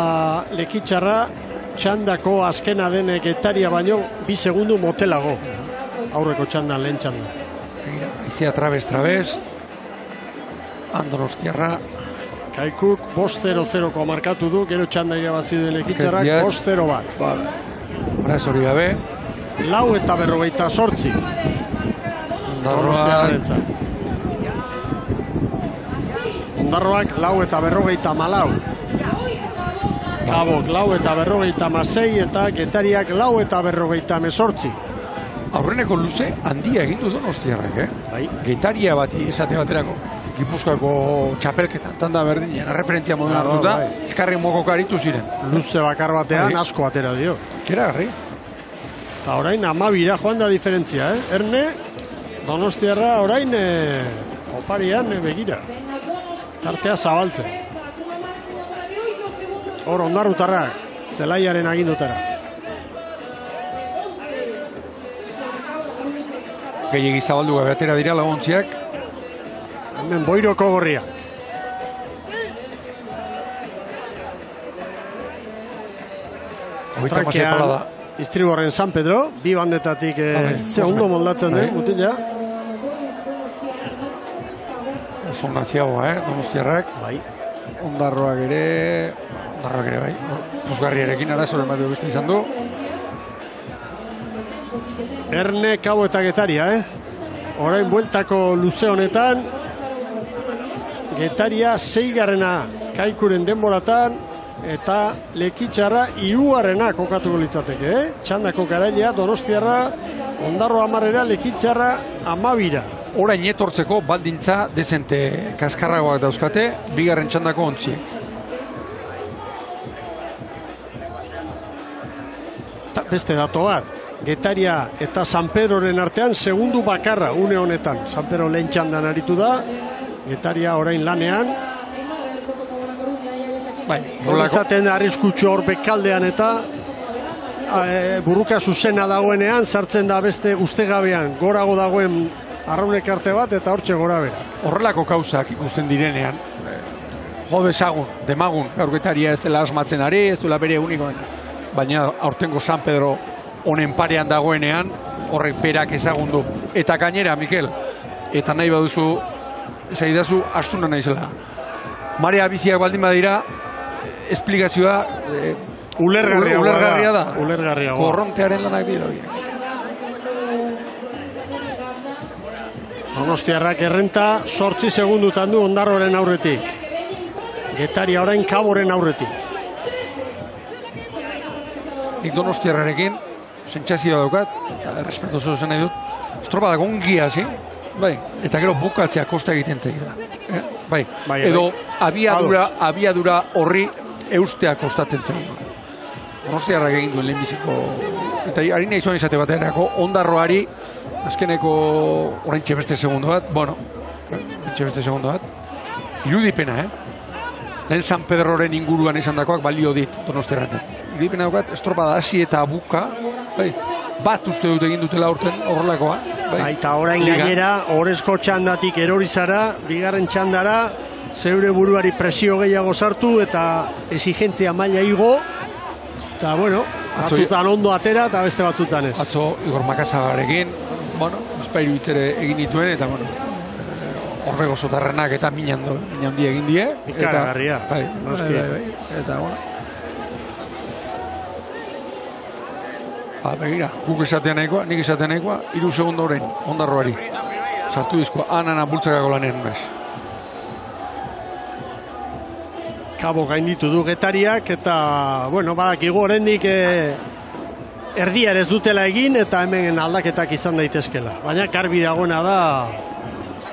Lekitxarra txandako azkena denek Getaria baino 2 segundu motelago aurreko txanda, lehen txanda. Izia trabez Donostiarra Kaikuk 5-0-0ko markatu du, gero txanda irabazi du Lekitxarrak 5-0 bat. Horaz hori gabe 4:48 Ondarroak 4:54 Kabok 4:56 eta Getariak 4:58. Aurreneko luze handia egitu Donostiarrak, Getaria bat esate baterako Gipuzkoako txapelketan, tanda berdinean, referentzia moden hartuta, eskarri mokoko aritu ziren. Luze bakar batean asko atera dio. Keragarri. Eta orain 12 joan da diferentzia, Erne, Donostiarra orain oparian begira. Tartea zabaltzen. Hor ondarrutarrak, zelaiaren agindutara. Gehiegi zabaldu gabe atera dira laguntziak. Hemen Boiroko gorriak. Kontrakean Istriborren San Pedro, bi bandetatik segundo moldatzen den, mutila. Oso naziagoa, Donostiarrak. Ondarroak ere, bai. Puzgarriarekin arazoren bat dugu izan du. Erne, Cabo eta Getaria, Orain bueltako luze honetan, Getaria 6garrena Kaikuren denboratan, eta Lekitxarra 3garrena kokatuko litzateke, Txandako garailea, Donostiarra, Ondarro 10, Lekitxarra 12. Orain etortzeko baldintza dezente kaskarragoak dauzkate, 2. txandako ontziek. Beste dato bat, Getaria eta San Pedroren artean segundu bakarra une honetan. San Pedro lehen txandan aritu da, Getaria orain lanean. Izaten arriskutsu hor bekaldean eta burruka zuzena dagoenean, sartzen da beste ustegabean, gorago dagoen arraunek arte bat eta hortxe gora bera. Horrelako kausak ikusten direnean, jo dezagun, demagun, gaur Getaria ez dela asmatzen ari, ez duela bere unikoen, baina aurtengo San Pedro honen parean dagoenean, horrek berak ezagun du. Eta gainera, Mikel, eta nahi baduzu, zaidazu, astuna naizela. Marea biziak baldin badira, esplikazioa ulergarria da. Ulergarria. Korrontearen lanak dira. Donostiarrak errenta 8 segundutan du Ondarroren aurretik. Getaria orain Kaboren aurretik. Nik Donostiarrarekin sentsazioa daukat, eta errespetoso zen nahi dut. Estropa dago ongi hasi, bai, eta gero bukatzea kosta egiten zaila. Bai, edo abiadura horri eustea kostatzen zen. Donostiarrak egin duen lehenbiziko, eta harina izan izate baterako, Ondarroari, azkeneko oraintxe beste segundo bat, irudipena, lehen San Pedroren inguruan izan dakoak balio dit Donostiarratzen. Irudipena daukat, estropada hasi eta buka, bat uste dut egin dutela aurten horrelakoa. Eta orain gainera, horrezko txandatik erorizara, bigarren txandara, zeure buruari presio gehiago sartu eta exigentzia maila igo, eta bueno, batzutan ondo atera eta beste batzutan ez. Atzo Igor Makasagarekin, espairu itzere egin dituen, eta horrego zotarrenak eta min handi egin die. Ikaragarria. Eta begira, guk esatea nahikoa, nik esatea nahikoa, 3 segundo orain, Ondarroari. Sartu dizkoa, anana bultzakako lanean bez. Kabo gainditu du Getariak eta, badakigu oraindik erdiar ez dutela egin eta hemen aldaketak izan daitezkela. Baina garbi dagoena da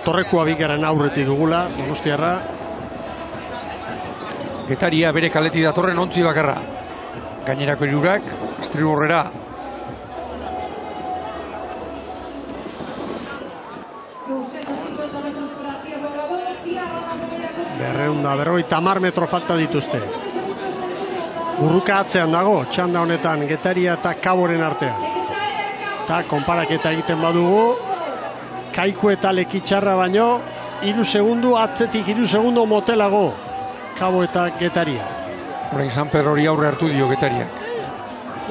Torrekua bigaren aurretik dugula, Donostiarra. Getaria bere kaleti datorren 11 bakarra. Gainerako hirurak, estriborrera. Berrogeita 10 metro falta dituzte. Burruka atzean dago, txanda honetan Getaria eta Kaboren artean. Eta konparaketa egiten badugu, Kaiku eta Lekitxarra baino, 3 segundu atzetik 3 segundu motelago Kabo eta Getaria. Horrein San Pedro hori aurre hartu dio Getariak.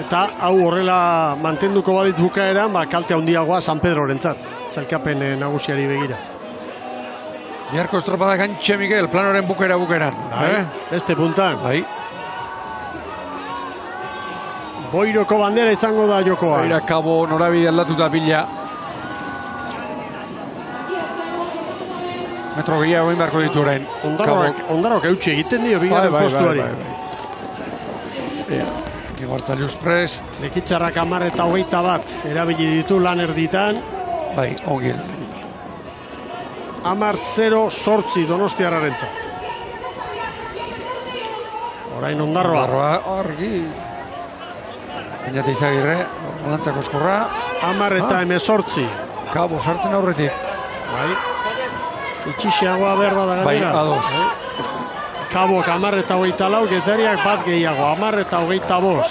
Eta hau horrela mantenduko baditz bukaeran, kalte handiagoa San Pedrorentzat, zailkapen nagusiari begira. Biharko estropada gantxe, Miguel, planoren bukeran. Beste puntan. Boiroko bandera izango da jokoa. Boira Kabo norabide aldatuta pila. Metro gehiago egin beharko ditu orain. Ondarroak eutxe egiten dio bigarren postuari. Igor Tzalius prest. Lekitxarrak 10 eta 21 erabili ditu lan erditan. Ongi. 10-0 Donostiarrarentzat. Orain Ondarroa. Argi. Bainate Izagirre, lantzako eskorra. 10 eta 18. Kabo sartzen aurretik. Itxixeagoa berba da gainera. Ados. Kaboak 10 eta 24, Getariak bat gehiago, 10 eta 25.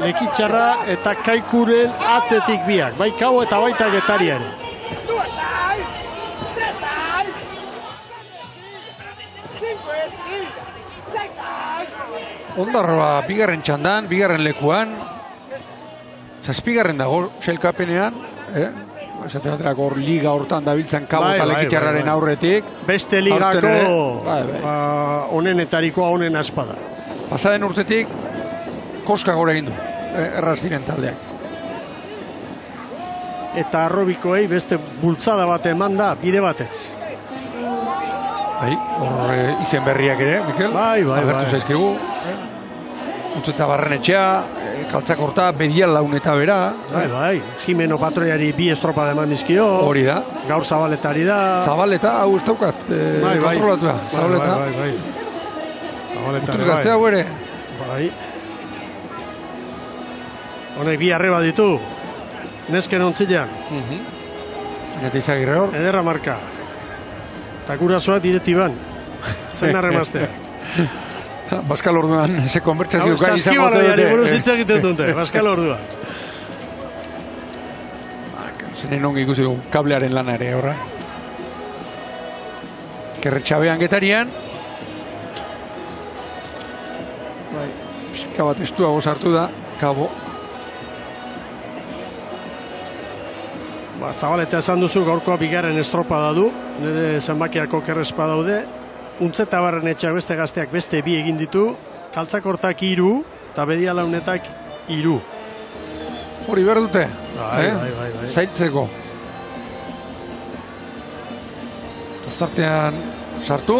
Lekitxarra eta Kaikuren atzetik biak. Kabo eta baita Getarian. Ondarroa bigarren txandan, bigarren lekuan, 7. dago, sailkapenean, esate baterako hor liga hortan dabiltzan Kabo eta Lekitxarraren aurretik. Beste ligako onenetarikoa onen aspada. Pasaden urtetik, koska gora egin du, erraz diren taldeak. Eta arrobikoei beste bultzada bat eman da, bide batez. Hor izen berriak ere, Mikel. Agertu zaizkigu. Utzeta Barrenetxea, Kaltzakorta, Bedial Laun eta bera. Jimeno Patroiari 2 estropa eman dizkio. Hori da. Gaur Zabaletari da. Zabaleta, hau ez daukat. Kontrolatu da. Zabaleta. Zabaletari bai. Gaztea hau ere. Honek 2 arreba ditu. nesken ontzilean. Eta Izagirre hor. Ederra marka. Eta gurasoa diretiban. Zen arremastea. Baskal orduan, ze konbertsazio gai izango dute. Saskibaloiari buruz hitz egiten dute, Baskal orduan. Zenen ongi ikusi dugu kablearen lana ere horra. Kerretxabean Getarian. Pixka bat estuago sartu da, Kabo. Zabaleta esan duzu gaurkoa bigarren estropada du, nire zenbakiako kerrespa daude. Untzeta barren etxak beste gazteak beste bi egin ditu, kaltzakortak 3 eta bedialaunetak 3. Hori behar dute, Bai. Zaitzeko. Tostartean sartu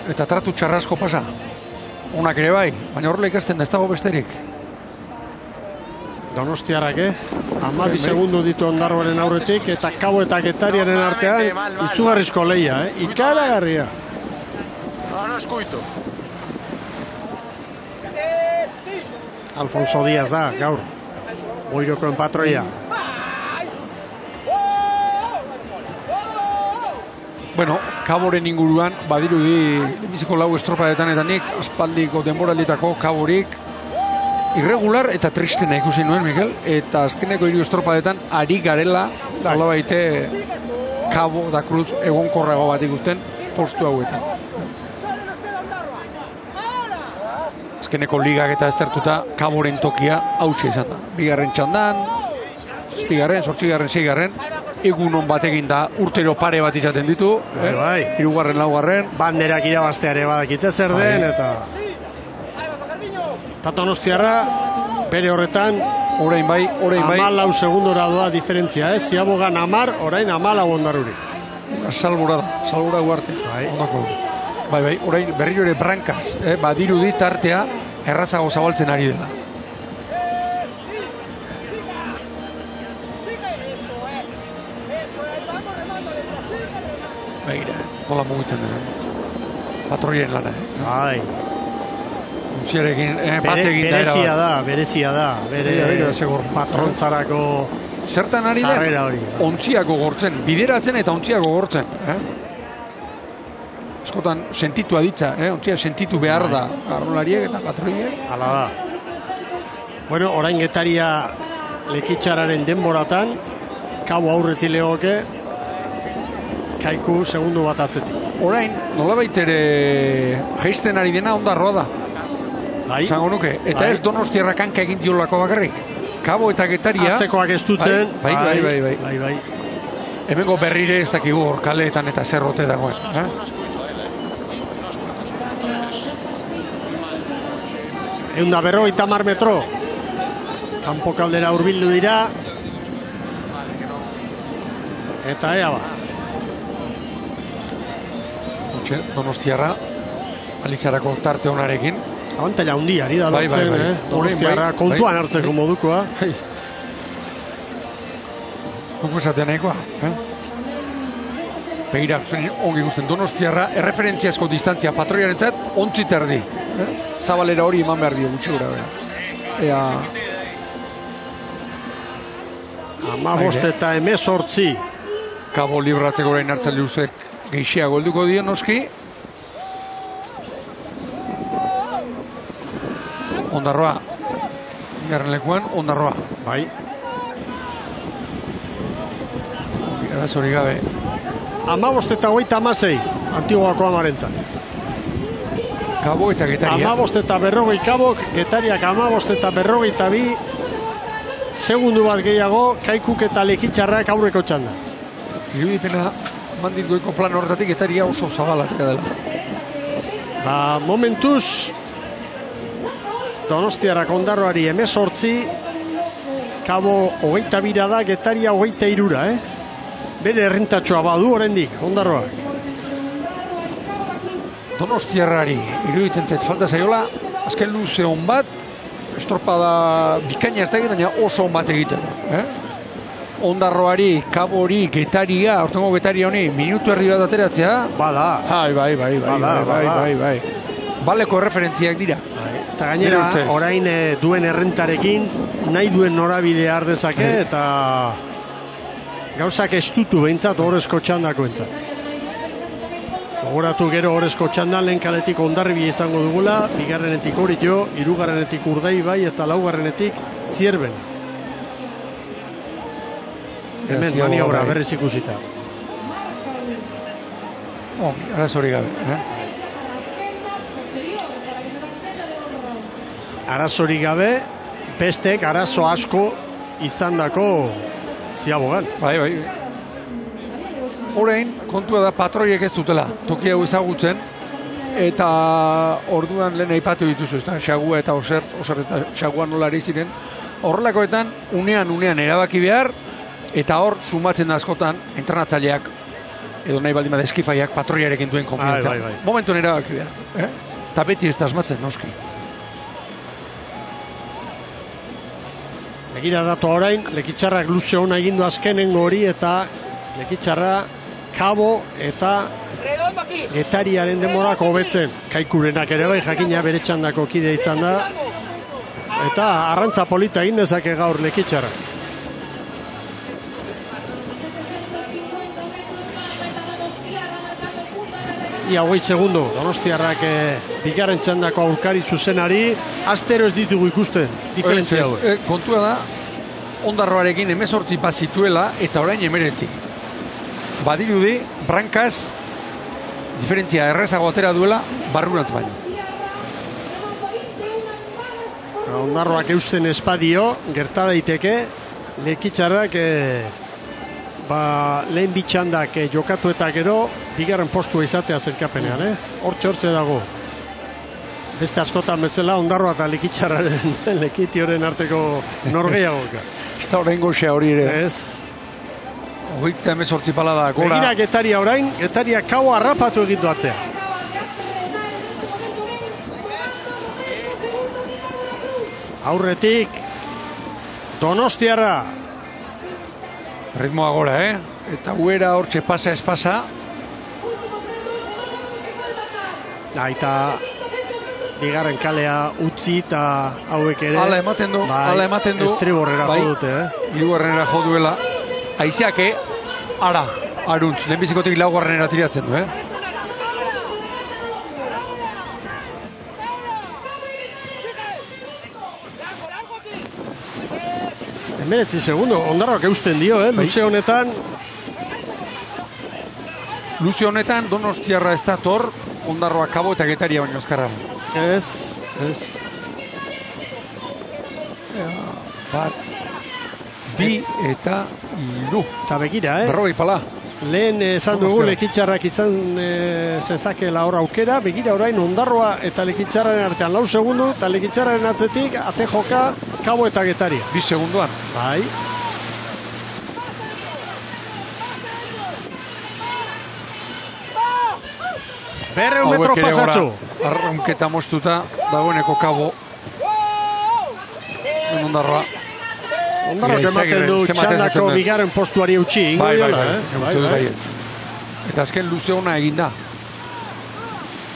eta tratu txarrasko pasa. Onak ere bai, baina horrela ikasten ez dago besterik. Donostiarrak, 12 segundu ditu Ondarroaren aurretik eta Kabo eta Getariaren artean izugarrizko lehia, ikaragarria. Alfonso Díaz da, gaur. Oirokoen patroia. Bueno, Kaboren inguruan, badirudi, biziko 4 estropadetan eta nik, aspaldiko denboralditako Kaborik, irregular eta tristena ikusi nuen, Mikel, eta azkeneko 3 estropadetan ari garela, hola baite, Kabo da Cruz egonkorrago bat ikusten postu hauetan. Azkeneko ligak eta aztertuta Kaboren tokia hautsia izan da. Bigarren txandan, 7garren, 8garren, 6garren, egunon batekin da urtero pare bat izaten ditu. Bai. 3garren, 4garren. Banderak irabazteare badakite zer den, eta Donostiarra bere horretan orain bai. 14 segundora doa diferentzia, Ziabogan 10, orain 14 Ondarruri. Salbura guarte. Bai, orain berriro ere brankaz, badirudi tartea errazago zabaltzen ari dela. Begira, nola mugitzen dena. Patroien lana, Bai. Untziarekin, batekin da. Berezia da. Bere patrontzarako zertan ari da? Ontziako gortzen, bideratzen eta ontziako gortzen. Askotan sentitu aditza, ontzia sentitu behar da. Arrolariek eta patroiek. Hala da. Bueno, orain Getaria lekitxararen denboratan, Kabo aurreti legoke, Kaiku segundu bat atzetik. Orain, nolabait ere jaisten ari dena Ondarroa da. Bai. Zango nuke, eta ez Donostiarra kanka egin diolako bakarrik. Kabo eta Getaria. Atzekoak ez duten. Bai. Hemengo berrire ez dakigu hor kaleetan eta zerrote dagoen. Eunda 50 metro. Kanpo kaldera hurbildu dira. Eta ea ba. Donostiarra Alizarako tarte honarekin. Abantela hundiari da lortzen, Donostiarra kontuan hartzeko modukoa. Nuko esatea nahikoa, Begira, ongi guztien Donostiarra erreferentziazko distantzia patroiaren zat, ontzi terdi. Zabalera hori eman behar dio gutxi gura. Ea... 15 eta 18. Kabo libratzeko orain hartzen luzek gehiago helduko dio noski. Ondarroa. Garren lekuan, Ondarroa. Bai. Arazori gabe. 15 eta 36. Antiguako amarentzat. Kabo eta Getaria. 15 eta 40 Kabok, Getariak 15 eta 42. Segundu bat gehiago, Kaikuk eta Lekitxarrak aurreko txanda. Irudipena mandit goiko plan horretatik Getaria oso zabalak dela. Momentuz, Donostiarrak Ondarroari 18, Kabo 22 da, Getaria 23, Bere errentatxoa badu oraindik Ondarroak. Donostiarrari iruditzen zait falta zaiola, azken luze hon bat, estropada bikaina ez da egiten, oso on bat egiten. Ondarroari, Kabori, Getaria, ortengo Getaria honi, minutu erdi bat ateratzea. Bada. Bai. Baleko referentziak dira. Eta gainera, orain duen errentarekin, nahi duen norabidea har dezake, eta gauzak estutu behintzat horrezko txandako entzat. Gogoratu gero horrezko txandan lehen kaletik Hondarribia izango dugula, bigarrenetik Orio, hirugarrenetik Urdaibai eta laugarrenetik Zierbena. Hemen maniobra berriz ikusita. Arazori gabe. Arazori gabe, bestek arazo asko izandako ziabogan. Bai. Orain, kontua da patroiek ez dutela, toki hau ezagutzen, eta orduan lehen aipatu dituzu, xagua eta osert eta xagua nola ari ziren, horrelakoetan, unean erabaki behar, eta hor, sumatzen da askotan, entrenatzaileak, edo nahi baldin bada eskifaiak patroiarekin duen konfiantza. Bai. Momentuen erabaki behar. Eta beti ez da asmatzen, noski. Begira datu orain, Lekitxarrak luze hona egindu azkenengo hori, eta Lekitxarra Kabo eta Getariaren demorako hobetzen. Kaikurenak ere bai, jakina bere txandako kide izan da. Eta arrantza polita egin dezake gaur Lekitxarrak. Ia 20 segundo, Donostiarrak bigarren txandako aurkari zuzenari, astero ez ditugu ikusten, diferentzia hau. Kontua da, Ondarroarekin 18 bazituela eta orain 19. Badirudi, Brankaz, diferentzia errezago atera duela, barrurantz baino. Ondarroak eusten espadio, gerta daiteke, Lekitxarrak lehen bitxandak jokatu eta gero, bigarren postua izatea zerkapenean, hortxe dago. Beste askotan bezala, Ondarroa eta Lekitxarraren Lekitioren arteko norgeagoka. Ez da orain goxea hori ere. Ez. 18 pala da, gora. Begira Getaria orain, Getaria kau harrapatu egitu atzea. Aurretik, Donostiarra. Ritmoa gora, Eta uera hortxe pasa ez pasa. Eta bigarren kalea utzi eta hauek ere. Hala ematen du. Estriborrera jodute, Hirugarrenera joduela. Aizeake, aruntz, lehenbizikotik laugarrenera tiratzen du, 19 segundo, Ondarroak eusten dio, luze honetan. Luze honetan, Donostiarra ez da tor, Ondarroak Kabo eta Getaria baino azkarra. Ez. Bat, bi eta iru. Eta begira, Berrogei pala. Lehen esan dugu Lekitxarrak izan zezakela hor aukera, begira orain Ondarroa eta Lekitxarraren artean 4 segundu, eta Lekitxarraren atzetik ate joka Kabo eta Getaria. 2 segunduan. Bai. Berreun metro pasatxo. Arronketa moztuta dagoeneko Kabo. Ondarroa. Ondarroak ematen du txandako bigarren postuari eutxi. Bai. Eta azken luze hona eginda.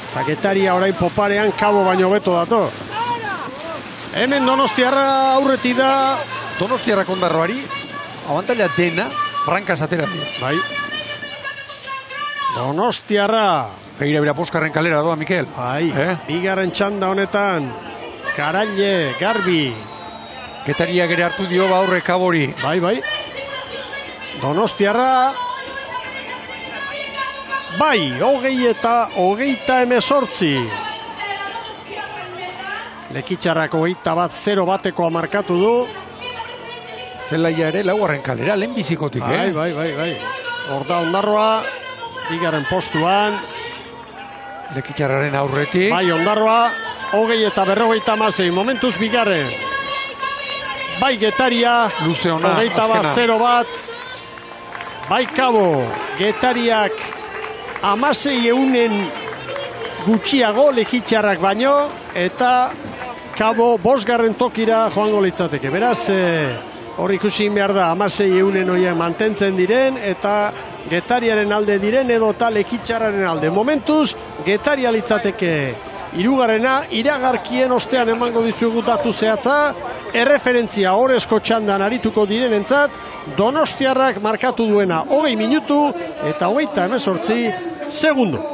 Eta Getaria orain poparean Kabo baino beto dato. Hemen Donostiarra aurreti da. Donostiarrak Ondarroari abantaila dena Brankaz atera dira. Bai. Donostiarra. Begira Poskarren kalera doa, Mikel. Bai, bigarren txanda honetan Karaile, Garbi. Getariak ere hartu dio aurre Kabori. Bai. Donostiarra. Bai, 20 eta 28. Lekitxarrak 21-0 bateko markatu du. Zelaia ere laugarren kalera, lehen bizikotik, Bai. Horda Ondarroa, bigarren postuan. Lekitxarraren aurretik. Bai, Ondarroa, 20 eta 56, momentuz bigarren. Bai, Getaria, luze ona, 21-0 bat. Bai, Kabo, Getariak 16 gutxiago Lekitxarrak baino, eta Kabo 5. tokira joango litzateke. Beraz, hor ikusi behar da 16 horiek mantentzen diren, eta Getariaren alde diren edo eta Lekitxarraren alde. Momentuz, Getaria litzateke hirugarrena, iragarkien ostean emango dizuegu datu zehatza, erreferentzia Orezko txandan arituko direnentzat, donostiarrak markatu duena 20 minutu eta 38 segundo.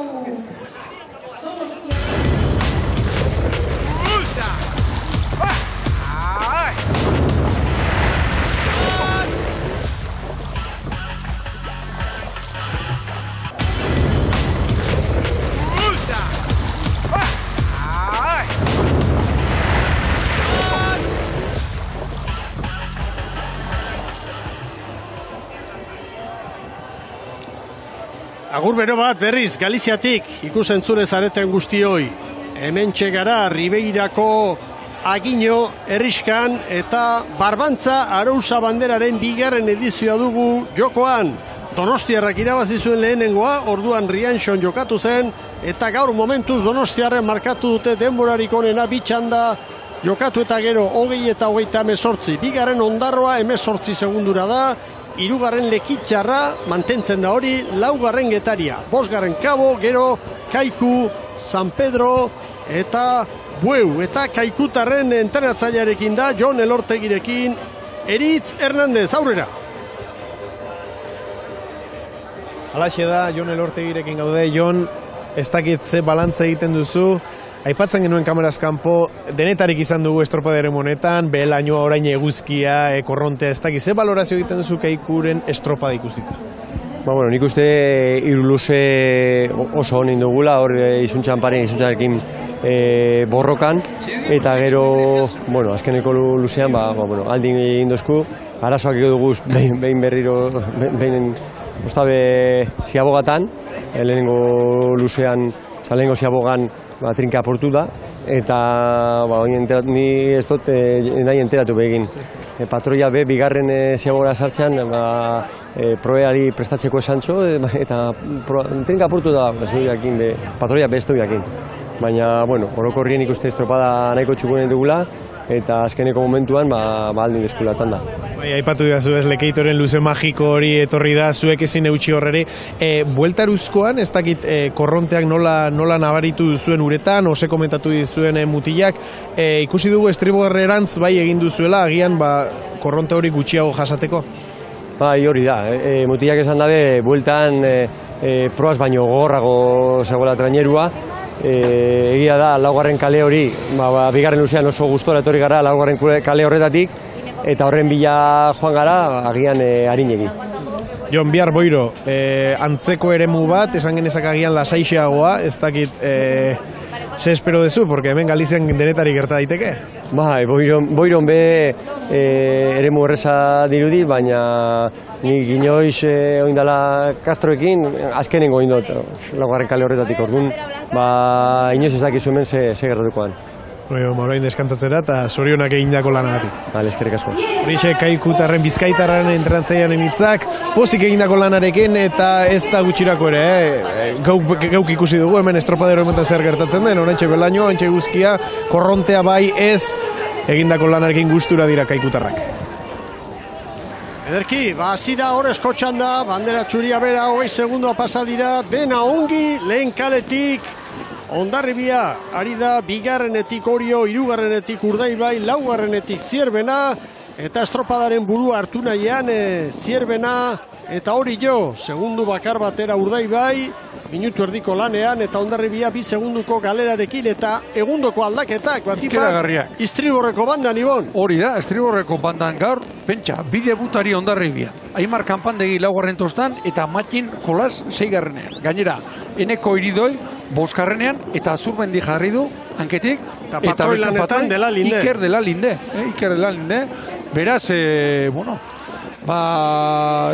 Agur bero bat berriz Galiziatik ikusentzule zareten guztioi. Hementxe gara Ribeirako Agino Herriskan eta Barbantza Arousa Banderaren bigarren edizioa dugu jokoan. Donostiarrak irabazi zuen lehenengoa, orduan Rianxon jokatu zen, eta gaur momentuz Donostiarren markatu dute denborarik onena bitxanda jokatu eta gero 20 eta 38. Bigarren Ondarroa 18 segundura da, hirugarren Lekitxarra mantentzen da hori, laugarren Getaria, bosgarren Kabo, gero Kaiku, San Pedro eta Bueu, eta Kaikutarren entrenatzailearekin da, Jon Elortegirekin, Eritz Hernandez, aurrera. Halaxe da, Jon Elortegirekin gaude. Jon, ez dakit ze balantza egiten duzu, aipatzen genuen kameraz kanpo, denetarik izan dugu estropadaren honetan, behelainoa orain eguzkia, korrontea, ez dakit, ze balorazio egiten duzu Kaikuren estropada ikusita? Bueno, nik uste hiru luze oso honin dugula, hor izuntzan paren, izuntzanarekin borrokan, eta gero, bueno, azkeneko luzean, aldin egin dozku, arazoak dugu behin berriro, behin ostabe ziabogatan, lehenengo luzean, lehenengo ziabogan trinka aportu da, eta ni ez dut nahi enteratu begin. Patroia be, bigarren ziabogara sartzean, proeari prestatzeko esantxo, eta trinka aportu da, patroia be ez du jakin. Baina, bueno, orokorrien ikuste estropada nahiko txukunen dugula, eta azkeneko momentuan aldin eskulatan da. Aipatu didazu ez, Lekeitoren luze magiko hori etorri da, zuek ezin eutxi horreri. Bueltaruzkoan, ez dakit korronteak nola nabaritu duzuen uretan, ose komentatu dizuen mutilak, ikusi dugu estriborrerantz bai egin duzuela, agian korronte hori gutxiago jasateko? Bai, hori da, mutilak esan dabe, bueltan proaz baino gogorrago zegoela trainerua, egia da, laugarren kale hori, bigarren luzean oso gustora etorri gara laugarren kale horretatik, eta horren bila joan gara, agian harinegi. Jon, bihar Boiro, antzeko eremu bat, esan genezak agian lasaixeagoa, ez dakit ze espero dezu, porque hemen Galizian denetari gerta daiteke? Bai, Boiron be eremu erreza dirudi, baina nik inoiz oindala Castroekin, azkenengo oindot, laugarren kale horretatik orduan, inoiz ezakizu hemen ze gertatukoan. Orain deskantzatzera eta zorionak egindako lanagatik. Bale, eskerrik asko. Horixe Kaikutarren Bizkaitarren entrenatzailaren hitzak, pozik egindako lanarekin eta ez da gutxirako ere, gauk ikusi dugu hemen estropadero hemen zer gertatzen den, oraintxe belaino, oraintxe guzkia, korrontea bai ez, egindako lanarekin gustura dira Kaikutarrak. Ederki, hasi da Orezko txanda, bandera txuria bera, 20 segundoa pasa dira, dena ongi, lehen kaletik, Hondarribia, ari da bigarrenetik Orio, hirugarrenetik Urdaibai, laugarrenetik Zierbena, eta estropadaren burua hartu nahian Zierbena eta Orio, segundu bakar batera Urdaibai, minutu erdiko lanean, eta Hondarribia 2 segunduko galerarekin, eta egundoko aldaketak, batipak, Istriborreko bandan, Ibon. Hori da, Istriborreko bandan gaur, pentsa, bide butari Hondarribia. Aimar kanpandegi laugarren tostan, eta Matin Kolas 6garrenean. Gainera, Eneko Iridoi, 5garrenean, eta Azurmendi jarri du, hanketik, eta patroi lanetan dela linde. Iker dela linde. Beraz, bueno,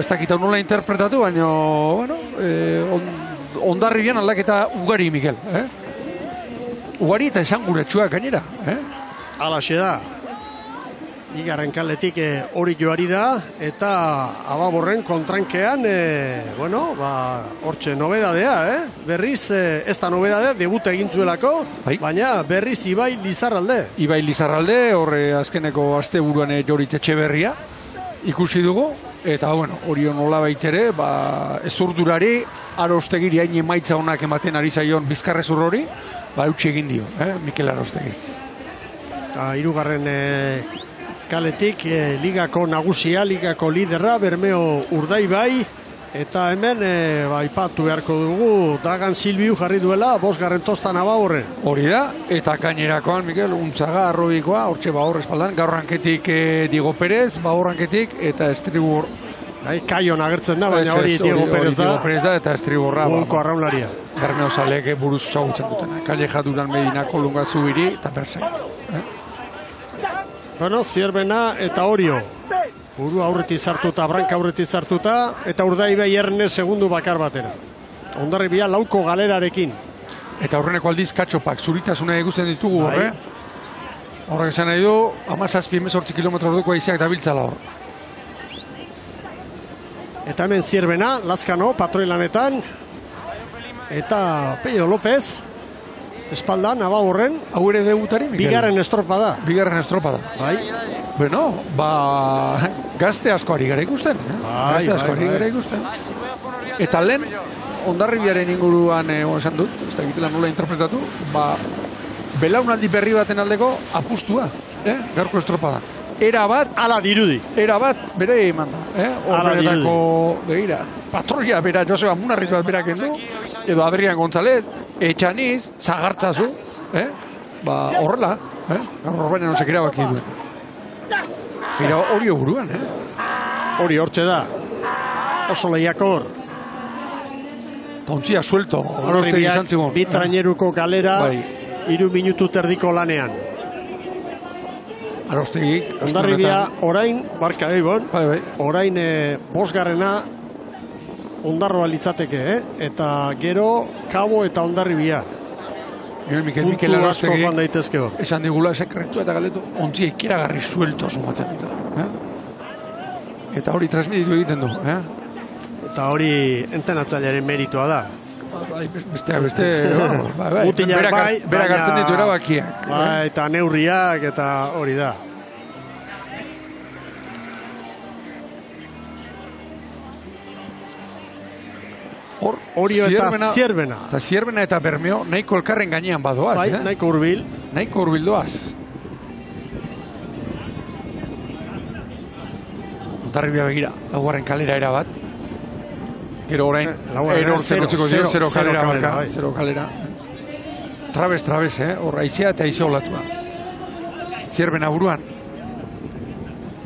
ez dakita nola interpretatu, baina, bueno, Hondarribian aldaketa ugari, Mikel. Ugari eta esanguratsuak gainera. Alaxe da. Bigarren kaletik hori joari da, eta Ababorren kontrankean, bueno, hortxe nobedadea, berriz, ez da nobedadea, debuta egin zuelako, baina berriz Ibai Lizarralde. Ibai Lizarralde, horre azkeneko asteburuan Joritz Etxeberria ikusi dugu, eta, bueno, hori nola baitere, ez urdurari, Arostegiri hain emaitza honak ematen ari zaion Bizkarrezur hori, eutsi egin dio, Mikel Arostegi. Hirugarren kaletik ligako nagusia, ligako liderra, Bermeo Urdaibai, eta hemen aipatu beharko dugu Dragan Silbiu jarri duela, 5. tostan Ababorren. Hori da, eta gainerakoan, Mikel, Untzaga, Arrobikoa, hortxe Bahor espaldan, gaurranketik Diego Perez, Bahorranketik, eta estribor... Kaion agertzen da, baina hori Diego Perez da. Diego Perez da, eta estriborra. Golko arraunlaria. Bermeo zaleek buruz zagutzen dutena. Kalleja Duran Medina, Kolunga Zubiri, eta Bersaitz. Bueno, Zierbena eta Orio. Buru aurretik zartuta, Branka aurretik zartuta, eta Urdaibai Erne segundu bakar batera. Hondarribia lauko galerarekin. Eta aurreneko aldiz katxopak, zuritasuna egusten ditugu horre. Horrek esan nahi du, 17-18 kilometro orduko aizeak dabiltzala hor. Eta hemen Zierbena, Lazkano, patroilanetan. Eta Pello López, espaldan, Ababorren. Hau ere debutari, Mikel? Bigarren estropada. Bigarren estropada. Bai. Bueno, gazte asko ari gara ikusten. Gazte asko ari gara ikusten. Eta lehen, Hondarribiaren inguruan esan dut, ez da egitela nola interpretatu, belaunaldi berri baten aldeko apustua, gaurko estropada. Era bat... Ala dirudi. Era bat, bere eman da. Horretako, begira, patroia bera, Joseba Munarriz bat berak endu, edo Adrian González, Etxaniz, Zagartzazu, horrela, gaur baina non sekera baki duen. Mira, hori buruan, Hori hortxe da. Oso lehiakor. Tontzia suelto. Hondarribiak bitraineruko galera, 3 minutu terdiko lanean. Arostegi. Hondarribia orain, barka Eibon, orain 5. Ondarroa litzateke, eta gero Kabo eta Hondarribia. Mikel Arostegi daitezke hor. Esan digula sekretu eta galetu ontzia ikeragarri suelto sumatzen dut. Eta hori transmititu egiten du. Eta hori entenatzailearen meritua da. Beste, berak hartzen ditu erabakiak. Eta neurriak, eta hori da. Orio eta Zierbena. Eta Zierbena eta Bermeo nahiko elkarren gainean badoaz. Bai, nahiko hurbil. Nahiko hurbil doaz. Hondarribia begira, laugarren kalera erabat. Gero orain, erortzen utziko dio, 0 kalera. 0 kalera. Trabez, horra aizea eta aize olatua. Zierbena buruan.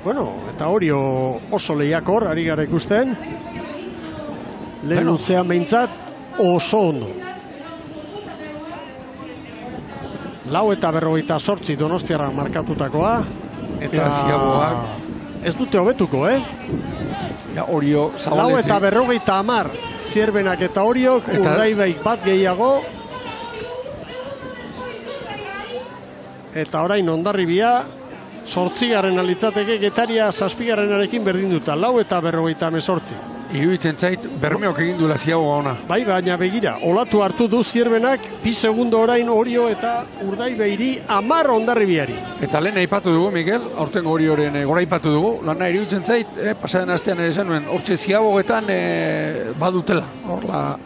Bueno, eta Orio oso lehiakor, ari gara ikusten. Lehen utzean behintzat oso ondo. 4:48 Donostiarra markatutakoa. Eta ez dute hobetuko, Orio zabaletik. 4:50 Zierbenak eta Oriok, Urdaibaik bat gehiago. Eta orain Hondarribia 8. alitzateke, Getaria 7. berdin duta, 4:58. Iruditzen zait, Bermeok egin duela ziagoa ona. Bai, baina begira, olatu hartu du Zierbenak, 2 segundo orain Orio eta Urdaibairi 10 Hondarribiari. Eta lehen aipatu dugu, Mikel, aurtengo Orioren gora aipatu dugu, lana iruditzen zait, pasaden astean ere zenuen, hortxe ziagogetan badutela, horla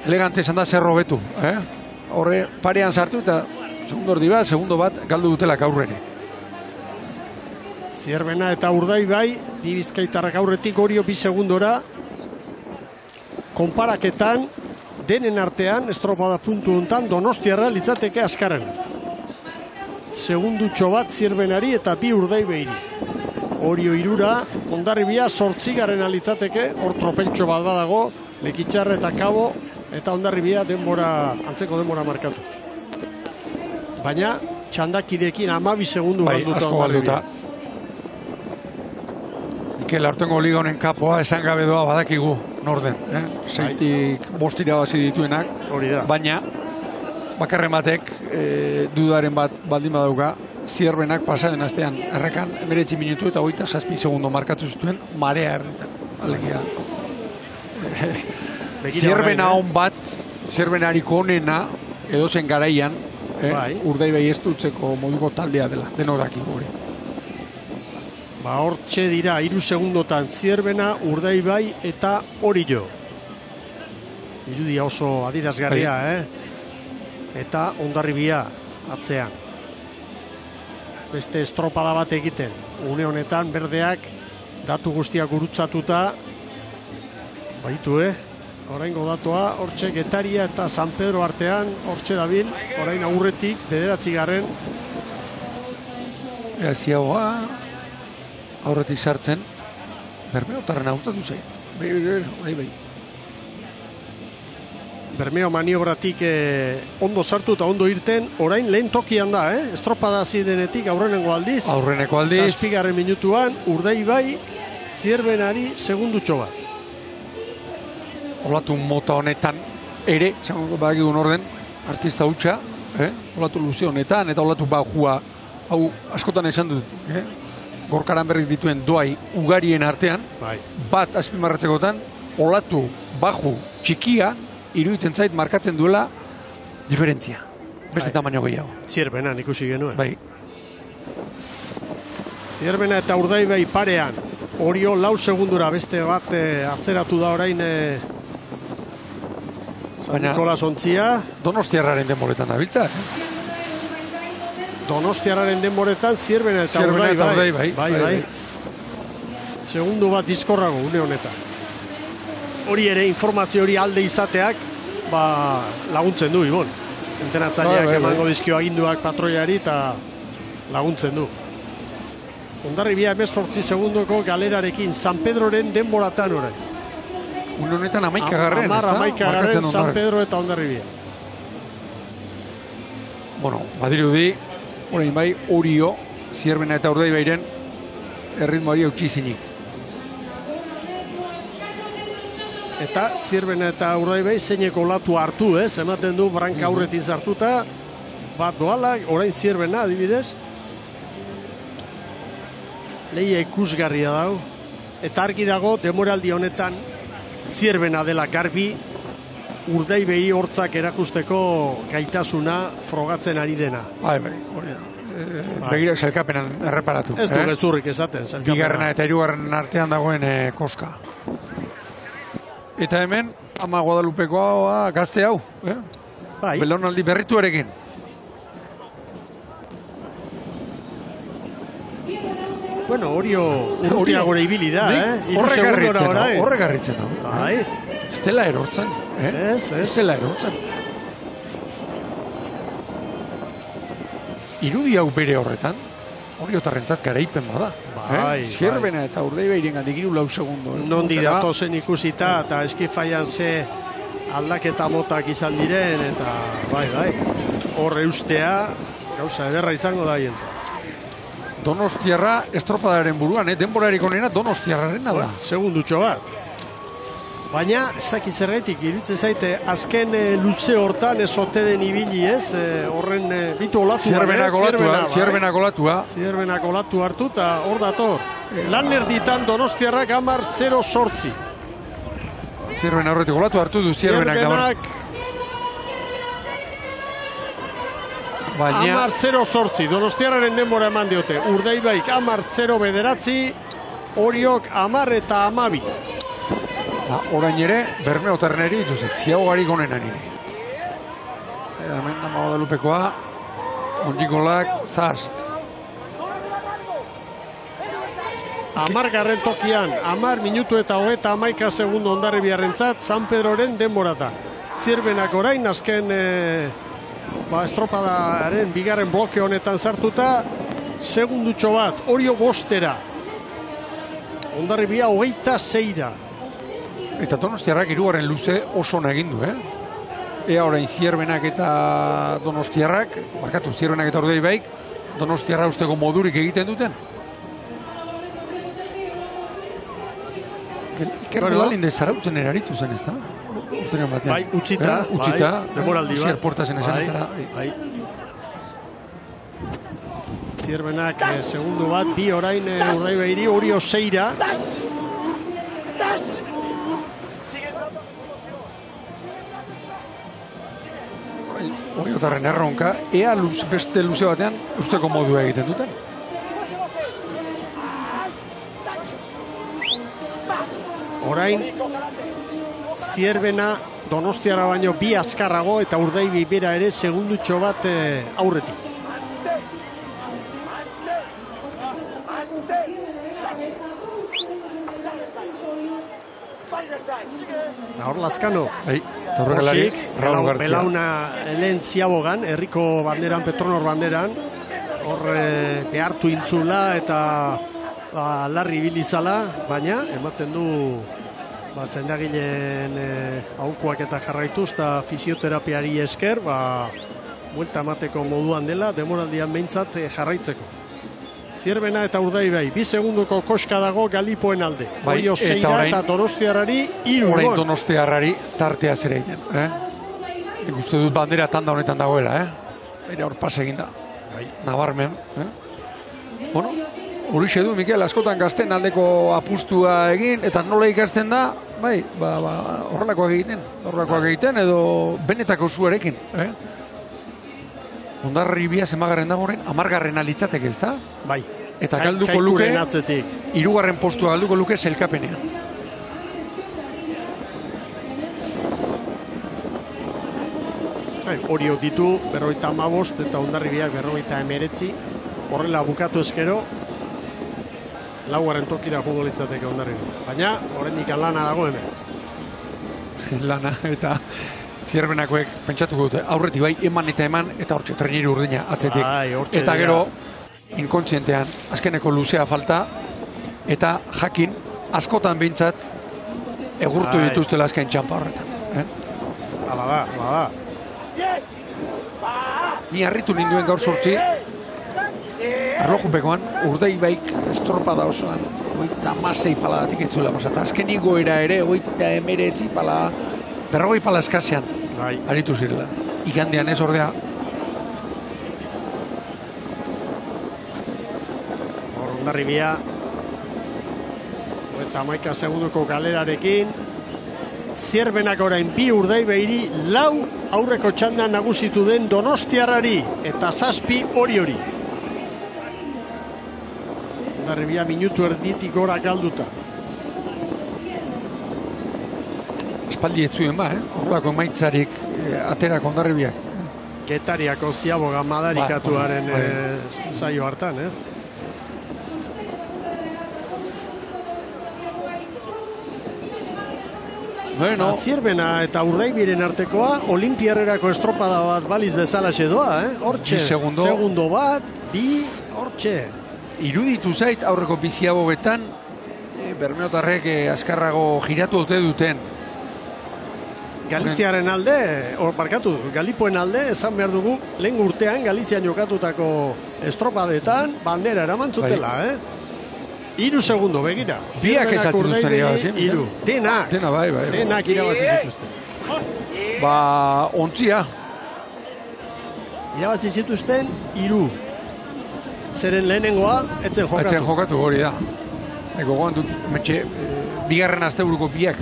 elegante esan da zer robetu, horre parean sartu eta segundo bat galdu dutela gaurrene. Zierbena eta Urdaibai, bi bizkaitarrak aurretik, Orio 2 segundora. Konparaketan, denen artean, estropada puntu hontan, Donostiarra litzateke askarren. Segundutxo bat Zierbenari eta 2 Urdaibairi. Orio 3, Hondarribia 8. litzateke, hor tropeltxo bat badago, Lekitxarra eta Kabo, eta Hondarribia antzeko denbora markatuz. Baina, txandakidekin 12 segundu galduta Hondarribia. Mikel, aurtengo liga honen kapoa esan gabe doa badakigu norden. 6tik 5 irabazi dituenak, baina bakarren batek dudaren bat baldin badauka, Zierbenak pasaden astean errekan 19 minutu eta 27 segundo markatu zituen marea erritan. Alegia. Zierbena hon bat, Zierbenariko honena edozen garaian, Urdaibai ez dutzeko moduko taldea dela, denok dakigu hori. Hortxe dira, 3 segundotan Zierbena, Urdaibai eta Orio. Irudia oso adirazgarria, eta Hondarribia atzean. Beste estropada bat egiten. Une honetan berdeak datu guztiak gurutzatuta baitu, oraingo datua, hortxe Getaria eta San Pedro artean, hortxe dabil, orain aurretik, 9. Ziagoa, aurretik sartzen, Bermeotarren aurtatu zait. Bai. Bermeo maniobratik ondo sartu eta ondo irten, orain lehen tokian da, estropada hasi denetik aurreneko aldiz. 7. minutuan, Urdaibai, Zierbenari segundutxo bat. Olatu mota honetan ere, zango badakigun orden, artista hutsa, olatu luze honetan, eta olatu bajua, hau askotan esan dut, gorkaran berrik dituen doai ugarien artean, bat azpimarratzekotan, olatu baju txikia, iruditzen zait markatzen duela diferentzia. Beste tamaino gehiago. Zierbenan ikusi genuen. Bai. Zierbena eta Urdaibai parean. Orio 4 segundura beste bat atzeratu da orain San Nikolas ontzia. Donostiarraren denboretan dabiltza. Donostiarraren denboretan Zierbena eta Urdaibai. Bai. Segundu bat diskorrago une honetan. Hori ere, informazio hori alde izateak laguntzen du, Ibon. Entenatzaileak emango dizkio aginduak patroiari eta laguntzen du. Hondarribia 18 segundoko galerarekin San Pedroren denboratan orain. Une honetan 11. 11. San Pedro eta Hondarribia. Bueno, badirudi, orain bai, Orio, Zierbena eta Urdaibairen erritmoari eutxizinik. Eta Zierbena eta Urdaibai zeineko olatu hartu, ematen du branka aurretin sartuta, bat doala, orain Zierbena adibidez. Lehia ikusgarria dau, eta argi dago demoraldi honetan Zierbena dela garbi, Urdaibai hortzak erakusteko gaitasuna frogatzen ari dena. Bai, begira sailkapenan erreparatu. Ez du gezurrik esaten. Bigarrena eta hirugarren artean dagoen koska. Eta hemen, Ama Guadalupekoa gazte hau, belaunaldi berrituarekin. Bueno, Orio urtia gore ibili da, Horrek garritzen hau. Bai. Estela erortzen, Estela erortzen. Irudi hau bere horretan, Oriotarrentzat garaipen bada. Zierbena eta Urdaibairen gandik 4 segundo. Nondi datozen ikusita eta eskifaian ze aldaketa motak izan diren eta bai. Hor eustea gauza ederra izango da hientza. Donostiarra estropadaren buruan, denborarik onena Donostiarraren da. Segundutxo bat. Baina, ez dakiz zerretik, iruditzen zaite, azken luze hortan ez ote den ibili horren bitu olatu. Zierbenak olatua. Zierbenak olatu hartu eta hor dator. Lan erditan Donostiarrak 10-0-8. Zierbenak horretik olatu hartu du Zierbenak. 10-0-8. Donostiarraren denbora eman diote. Urdaibaik 10-0-9. Oriok 10 eta 12. Orain ere, Bermeotarren eri dituzet, ziagogarik onenan ere. Hemen Ama Guadalupekoa, Ondikolak, Zast. 10. tokian, 10 minutu eta 31 segundo Hondarribiarrentzat, San Pedroren denborata. Zierbenak orain, azken estropadaren bigarren bloke honetan sartuta, segundutxo bat, Orio 5. Hondarribia 26. Eta Donostiarrak hirugarren luze oso ona egin du, Ea orain Zierbenak eta Donostiarrak, Zierbenak eta Urdaibaik, Donostiarra usteko modurik egiten duten. Iker Medalinde zarautzen eraritu zen, ez da? Bai, utzita, demoraldi bat. Portasen esanetara. Zierbenak segundu bat, bi orain Urdaibairi, Orio 6. Oriotarren erronka, ea beste luze batean usteko modua egiten duten. Orain, Zierbena Donostiara baino bi azkarrago eta Urdaibi bera ere segundutxo bat aurretik. Hor Lazkano, Rosik, belauna lehen ziabogan, herriko banderan, Petronor banderan, hor behartu intzula eta larri bilizala, baina ematen du zendagileen aukuak eta jarraituz eta fisioterapiari esker, buelta emateko moduan dela, demoraldian behintzat jarraitzeko. Zierbena eta Urdaibai, 2 segunduko koska dago Galipoen alde. Oio zeira eta Donostiarrari 3. Orain Donostiarrari tartea zere egin. Nik uste dut bandera tanda honetan dagoela. Baina hor pas egin da. Nabarmen. Bueno, horixe du, Mikel, askotan gazten aldeko apustua egin, eta nola ikasten da, horrelakoak egiten, edo benetako zuarekin. Hondarribia zemagarren dago horren, 10. litzateke, ez da? Bai. Eta galduko luke, 3. postua galduko luke sailkapenean. Orio ditu, 55 eta Hondarribiak 59. Horrela bukatu eskero, 4. tokira jugo litzateke Hondarribia. Baina, oraindik lana dago hemen. Lana eta... Zierbenakoek pentsatuko dute, aurretik bai, eman eta hortxe, treniru urdina atzetik. Eta gero, inkontzientean, azkeneko luzea falta, eta jakin, askotan behintzat, egurtu dituztela azken txampa horretan. Hala da. Ni harritu ninduen gaur sortzi, arlojupekoan, Urdaibaik estorpada osoan, 56 paladatik entzula, azken igoera ere, 59 pala, 40 pala eskasean, aritu zirela. Igandean ez ordea. Hondarribia, 11 segunduko galerarekin, Zierbenak orain 2 Urdaibairi, 4 aurreko txandan nagusitu den Donostiarrari, eta 7 hori. Hondarribia minutu erditik gora galduta. Espaldi etzuen horrelako emaitzarik aterak Hondarribiak. Getariako ziaboga madarikatuaren saio hartan, ez? Bueno. Zierbena eta Urdaibiren artekoa, Olimpiarrerako estropada bat baliz bezala doa, hortxe, segundo bat, 2, hortxe. Iruditu zait aurreko biziabogetan, Bermeotarrek azkarrago giratu duten. Galiziaren alde, Galipoen alde, esan behar dugu, lehen urtean Galizian jokatutako estropadetan, bandera eraman zutela, 3 segundo, begira. Biak esatzen duzten irabazi. Denak irabazi zituzten. Ontzia. Irabazi zituzten 3. Zeren lehenengoa, etzen jokatu. Hori da. Gogoan dut, bigarren asteburuko biak.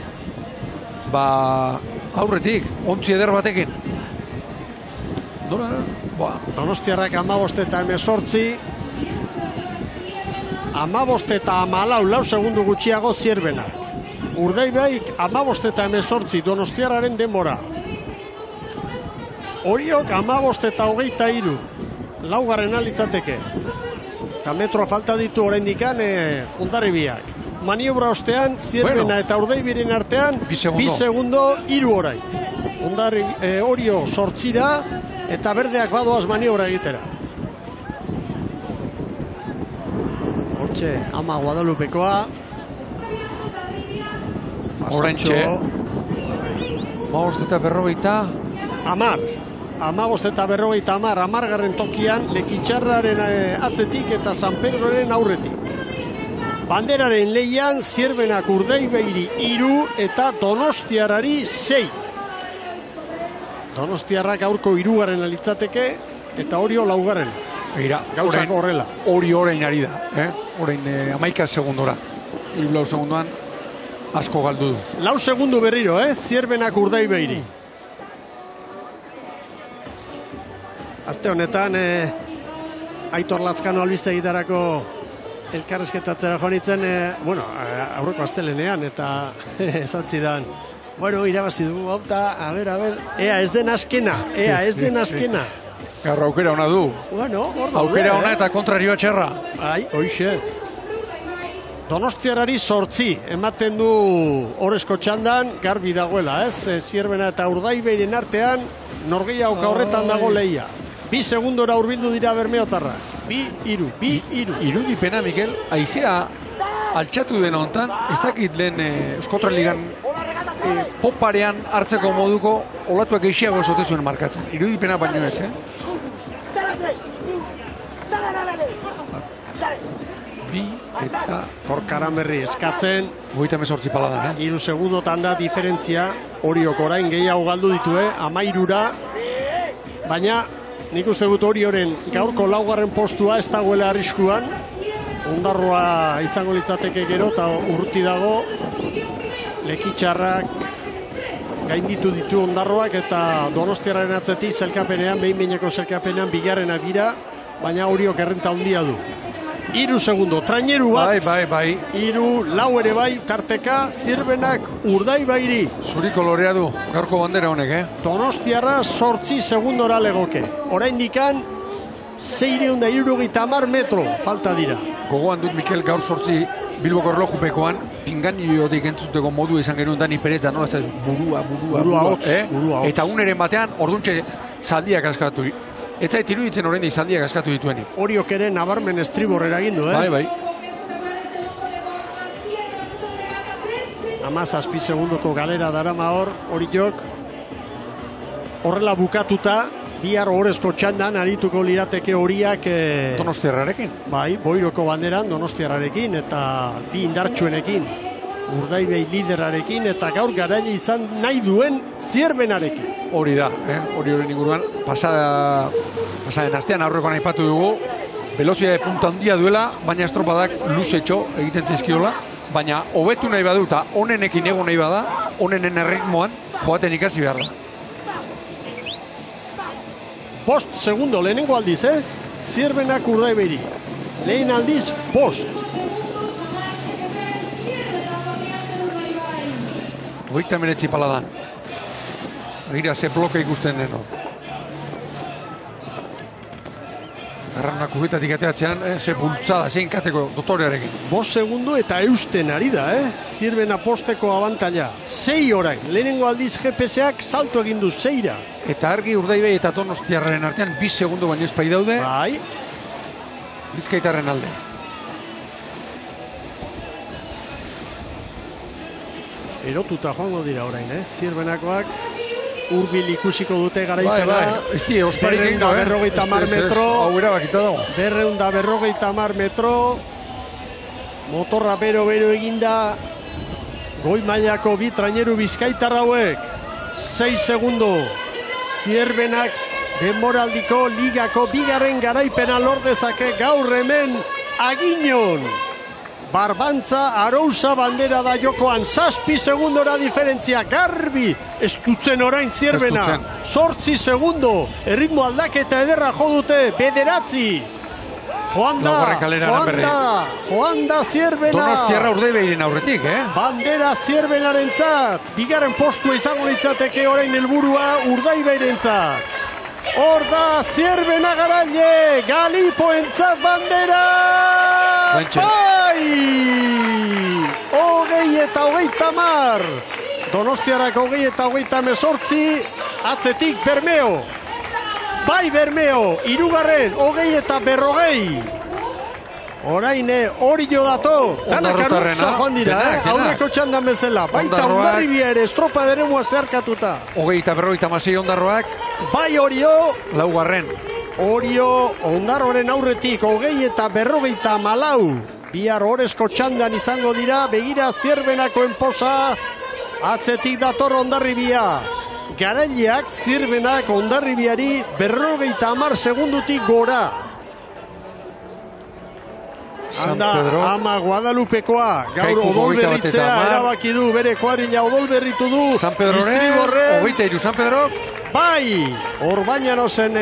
Aurretik, ontzi eder batekin. Donostiarrak 15 eta 18, 15 eta 14, 4 segundu gutxiago Zierbenak. Urdaibaik 15 eta 18 Donostiarraren denbora. Oriok 15 eta 23, 4. litzateke. Eta metroa falta ditu oraindikan Hondarribiak. Maniobra ostean, Zierbena eta Urdaibiren artean, 2 segundo, 3 orain. Orio 8 eta berdeak badoaz maniobra egitera. Hortxe, Ama Guadalupekoa. Horrentxe. 15 eta 40. 15 eta 40, 10. tokian, Lekitxarraren atzetik eta San Pedroren aurretik. Banderaren leian, Zierbenak Urdaibairi 3 eta Donostiarrari 6. Donostiarrak aurko 3. litzateke eta Orio 4. Gauzak horrela. Hori orain ari da. Orain 11 segundora. 4 segundoan asko galdu du. 4 segundu berriro, Zierbenak Urdaibairi. Aste honetan, Aitor Lazkano albiste gitarako elkarrezketatzera joan itzen, aurreko astelenean, eta esatzidan Bueno, irabazi dugu hauta, a ver, ea ez den azkena. Gaur aukera ona du. Bueno, hor daude. Aukera ona eta kontrarioa txerra. Ai, hoixe. Donostiarrari 8 ematen du Orezko txandan, garbi dagoela, ez? Zierbena eta Urdaibeinen artean, norgehiagoka horretan dago lehia. 2 segundora hurbildu dira Bermeotarra. 2-3. Irudipena, Mikel, aizea altxatu den hontan, ez dakit lehen Euskotren Ligan poparean hartzeko moduko olatuak eixiago esote zuen markatzen. Irudipena baino ez, Bi eta Korkaran berri eskatzen. 38 paladan, 3 segundotan da diferentzia. Oriok orain gehiago galdu ditu, 13. Baina nik uste dut Orioren gaurko laugarren postua ez dagoela arriskuan. Ondarroa izango litzateke gero eta urruti dago. Lekitxarrak gainditu ditu Ondarroak eta Donostiarraren atzetik zelkapenean, behin-behineko zelkapenean bigarrenak dira, baina Oriok errenta handia du. 3 segundo, traineru bat. Bai. 3-4 ere bai, tarteka, Zierbenak Urdaibairi. Zuri kolorea du, gaurko bandera honek, Donostiarra 8 segundora legoke. Oraindikan 670 metro falta dira. Gogoan dut, Mikel, gaur 8 Bilboko erlojupekoan, pinganiotik entzuteko modu izan genuen Dani Perez da, nola ez burua, hotz. Eta uneren batean, orduntxe zaldiak askatu. Ez zait iruditzen orain zaldiak askatu dituenik. Oriok ere nabarmen estribor eragindu, Bai. 17 segundoko galera darama hor, Oriok. Horrela bukatuta, bihar Orezko txandan arituko lirateke Horiak Donostiarrarekin. Bai, Boiroko banderan Donostiarrarekin eta bi indartsuenekin. Urdaibei liderarekin eta gaur garaile izan nahi duen Zierbenarekin. Hori da, hori horren inguruan. Pasaden astean aurrekoan aipatu dugu, velozia de punta handia duela, baina estropadak luzetxo egiten zaizkiola, baina hobetu nahi badu eta onenekin egon nahi bada, onenen erritmoan joaten ikasi behar da. 5 segundo, lehenengo aldiz, Zierbenak Urdaibeiri. Lehen aldiz, 5. 39 paladan. Agira, ze bloke ikusten deno. Garranak kubetatik ateatzean, ze bultzada, zein kateko dotorearekin. 5 segundo eta eusten ari da, Zierbena posteko abantaila. 6 orain, lehenengo aldiz GPS-ak salto egin du 6-ra. Eta argi Urdaibei eta Donostiarraren artean 2 segundo baino espai daude. Bai. Bizkaitarren alde. Erotuta joango dira orain, Zierbenakoak hurbil ikusiko dute garaipena. Bai. Ez die, osparik egin da, 250 metro. Hau erabakita dago. 250 metro. Motorra bero eginda. Goi mailako bi traineru bizkaitar hauek. 6 segundo. Zierbenak denboraldiko ligako bigarren garaipena lordezake gaur hemen Agiñon. Barbantza Arousa bandera da jokoan, 7 segundora diferentzia, garbi estutzen orain Zierbena. 8 segundo, erritmo aldaketa ederra jo dute, 9. Joan da Zierbena. Donostiarra Urdaibeinen aurretik, Bandera Zierbenarentzat, bigarren postua izango litzateke orain helburua Urdaibeirentzat. Hor da Zierbena garaile, Galipoentzat bandera! Bai! 20-30! Donostiarak 20-18, atzetik Bermeo. Bai Bermeo, irugarren, 20-40. Orain Orio dato, danak arrutza joan dira, aurreko txandan bezala. Baita Ondarribia ere, estropa deremua zeharkatuta. 20-56 Ondarroak. Bai Orio. Laugarren. Orio, Ondarroren aurretik, 20-54. Bihar Orezko txandan izango dira, begira Zierbenako enposa, atzetik dator Ondarribia. Garaileak Zierbenak Ondarribiari 50 segundutik gora. Anda, ama Guadalupekoa, gaur odolberritzea erabaki du, bere kuadrilla odolberritu du. San Pedrore, 23 San Pedro. Bai, Orbañanosen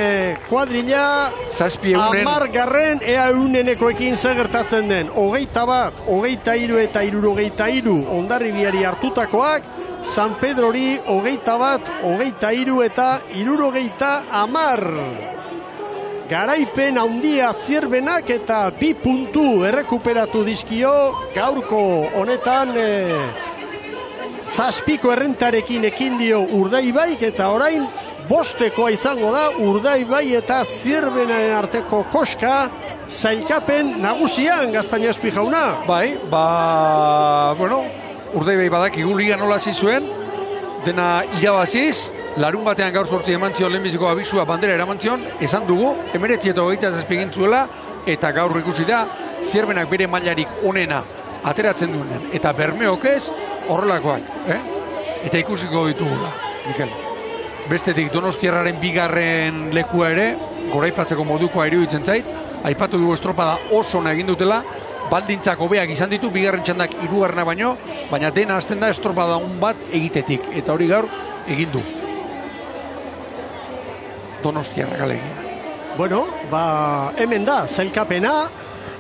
kuadrilla, 10 ea eunenekoekin gertatzen den. 21, 23 eta 63 Hondarribiari hartutakoak, San Pedrori 21, 23 eta 60. Garaipen handia Zierbenak eta 2 puntu errekuperatu dizkio gaurko honetan 7ko errentarekin ekin dio Urdaibaik eta orain 5koa izango da Urdaibai eta Zierbenaren arteko koska sailkapen nagusian, Gaztañazpi jauna. Bai, bueno, Urdaibai badakigu liga nola hasi zuen, dena irabaziz, larun batean gaur 8 eman zion lehenbiziko abisua bandera eraman zion, esan dugu, 19 eta 27 egin zuela, eta gaur ikusi da, Zierbenak bere mailarik onena ateratzen duenean, eta Bermeok ez horrelakoak, eta ikusiko ditugula, Mikel. Bestetik Donostiarraren bigarren lekua ere, goraipatzeko modukoa iruditzen zait, aipatu dugu estropada oso ona egin dutela, baldintzak hobeak izan ditu, bigarren txandak 3. baino, baina dena hasten da estropada un bat egitetik, eta hori gaur egin du. Donostiarrak alegia. Bueno, hemen da, zailkapena,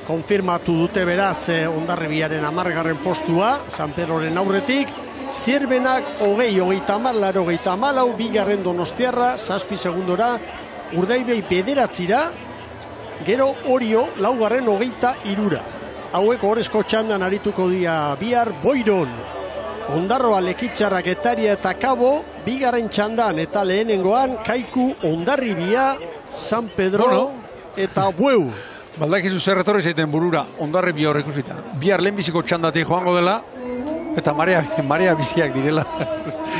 konfirmatu dute beraz Hondarribiaren 10. postua, San Pedroren aurretik, Zierbenak 20-30, bigarren Donostiarra, 7 segundora, Urdaibai 9, gero Orio 23. Hauek orezko txandan arituko dira bihar Boiron. Ondarroa, Lekitxarra, Getaria eta Kabo, bigarren txandan eta lehenengoan Kaiku, Hondarribia, San Pedro eta Bueu. Baldakizu zer etorri zaiten burura, Hondarribia horrek ikusita. Bihar lehenbiziko txandatik joango dela, eta marea biziak direla.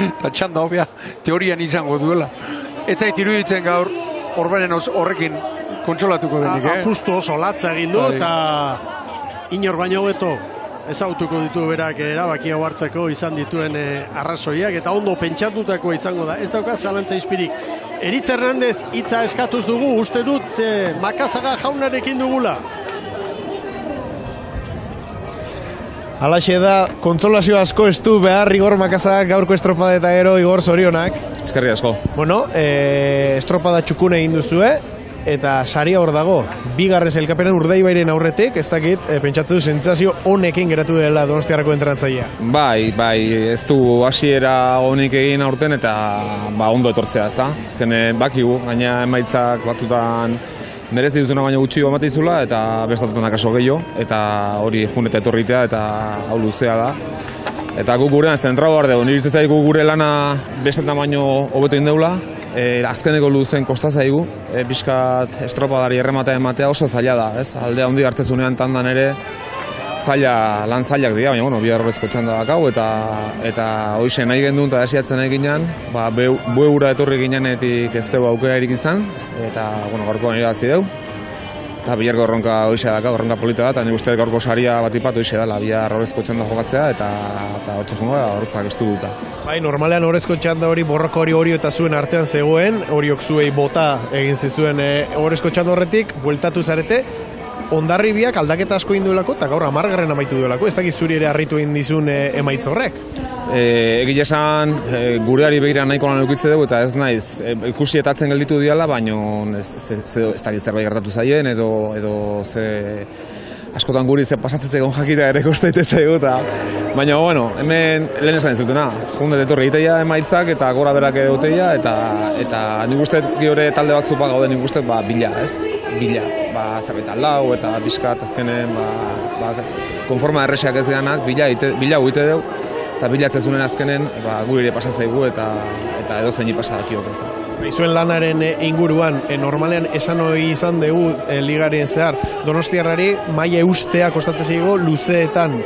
Eta txanda hobea teorian izango duela. Ez zait iruditzen gaur horrekin kontsolatuko denik, Apustu oso latza egin du, eta inor baino hobeto ezautuko ditu berak erabaki hau hartzeko izan dituen arrazoiak, eta ondo pentsatutakoa izango da. Ez dauka zalantza izpirik. Eritz Hernandez hitza eskatuz dugu, uste dut Makazaga jaunarekin dugula. Halaxe da, kontsolazio asko ez du behar Igor Makazak gaurko estropada eta gero Igor zorionak. Eskerri asko. Bueno, estropada txukune egin duzue, eta saria hor dago. Bigarren sailkapenean Urdaibairen aurretik, ez dakit, pentsatzu sentsazio honekin geratu dela Donostiarrako entrenatzailea. Bai, ez du hasiera honik egin aurten eta ondo etortzea, ezta? Azken bakigu, gaina emaitzak batzutan merezi duzuna baino gutxi emateizula eta bestatunak aso gehiago, eta hori jun eta etorritea eta hau luzea da. Eta guk gurean zentrau behar dugu, nire zaigu gure lana bestetan baino hobeto indeula, azkeneko luzen kosta zaigu, pixkat estropadari errematea ematea oso zaila da, ez? Aldea handi hartzezunean tandan ere lan zailak dira, baina bueno, bihar horrezko txanda dakau, eta hoxe nahi gendun eta esiatzen nahi ginen, bueura etorri ginenetik ez dugu aukera erik izan, eta bueno, gaurkoan irabazi dugu. Eta biharko erronka hoxe dakau, erronka polita da, eta nik uste gaurko saria bat ipatu hoxe dela, bihar horrezko txanda jokatzea, eta hortxe jungo da, horretzak ez duguta. Bai, normalean horrezko txanda hori, borroko hori eta zuen artean zegoen, horiok zuei bota egin zizuen horrezko txanda horretik, bueltatu zarete, Hondarribiak aldaketa asko induelako, eta gaur 10. amaitu duelako, ez dakiz zuri ere harritu egin dizun emaitz horrek? Egia esan, gureari begira nahiko lan eukitze dugu, eta ez naiz, ikusi etatzen gelditu diala, baina ez dakiz zerbait gertatu zaien, edo ze askotan guri ze pasatzen egon jakita ere kostaite zaigu, baina, bueno, hemen lehen esan dizutena, jundet etorri egiteia emaitzak, eta gora berak ere uteia, eta nik uste gure talde batzupa gauden nik uste, bila, ez? Bila, zerbait lau, eta bizkat azkenen, konforma erresak ez ganak, bila guite dugu, eta bilatzezunen azkenen, guri ere pasatzaigu, eta edo zeini pasadakiok ez da. Izuen lanaren inguruan, normalean esan hori izan dugu ligarien zehar, Donostiarrari maila eustea kostatzen zaigu luzeetan.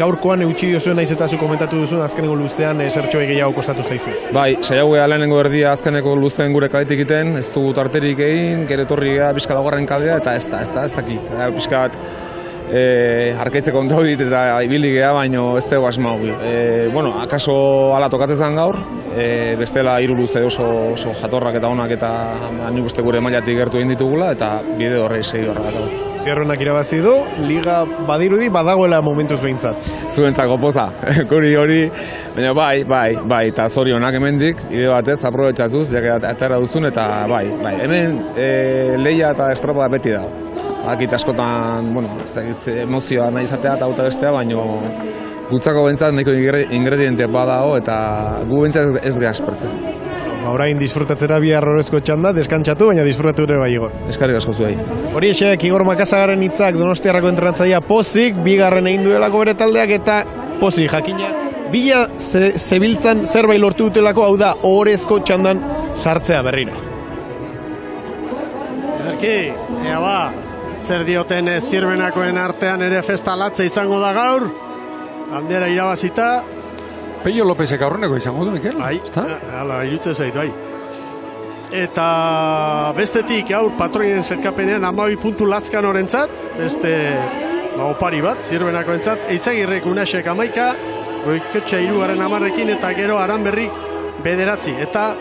Gaurkoan eutxi diozuen naiz eta zu komentatu duzun azkeneko luzean zertxo gehiago kostatu zaizu. Bai, saiago ea lehenengo erdia azkeneko luzeen gure kaletik iten, ez dugu tarterik egin, gero etorri gea pixka laugarren kalea, eta ez dakit. Pixkat Arkaitzeko ondo dit eta ibili geha, baino ez dugu asma hori. Bueno, akaso ala tokatzen gaur, bestela hiru luze oso jatorrak eta onak eta nik uste gure mailatik gertu egin ditugula eta bide horrei segi horregato. Zierronak irabazi du, liga badirudi badagoela momentuz behintzat. Zuentzako poza, hori, baina bai, eta zorionak hemendik, ide batez, aprobetxatuz, jake atera duzun, eta bai, hemen lehia eta estropa beti da. Akit askotan, bueno, emozioa nahi izatea eta auta bestea, baina gutzako bentsat nahiko ingrediente badago eta gu bentsat ez gazpertzen. Orain disfrutatzera bihar horrezko txanda, deskantzatu, baina disfrutatu ere bai, Igor. Eskarrik asko zuei. Hori esek, Igor Makazagaren hitzak Donostiarrako entrenatzailea pozik, bigarren egin duelako bere taldeak eta pozik, jakina. Bila zebiltzan zerbait lortu dutelako, hau da, horrezko txandan sartzea berriro. Ederki, ea ba, zer dioten zirbenakoen artean ere festa latze izango da gaur, bandera irabazita. Peio Lopezek aurreneko izango du, Mikel? Bai, hala, irutze zait, bai. Eta bestetik, gaur patroinen zerkapenean 12 puntu latzkan orentzat, beste opari bat, zirbenako entzat, Eitzagirrek Unasek 11, Goikotxa 3 10 eta gero Aranberrik 9, eta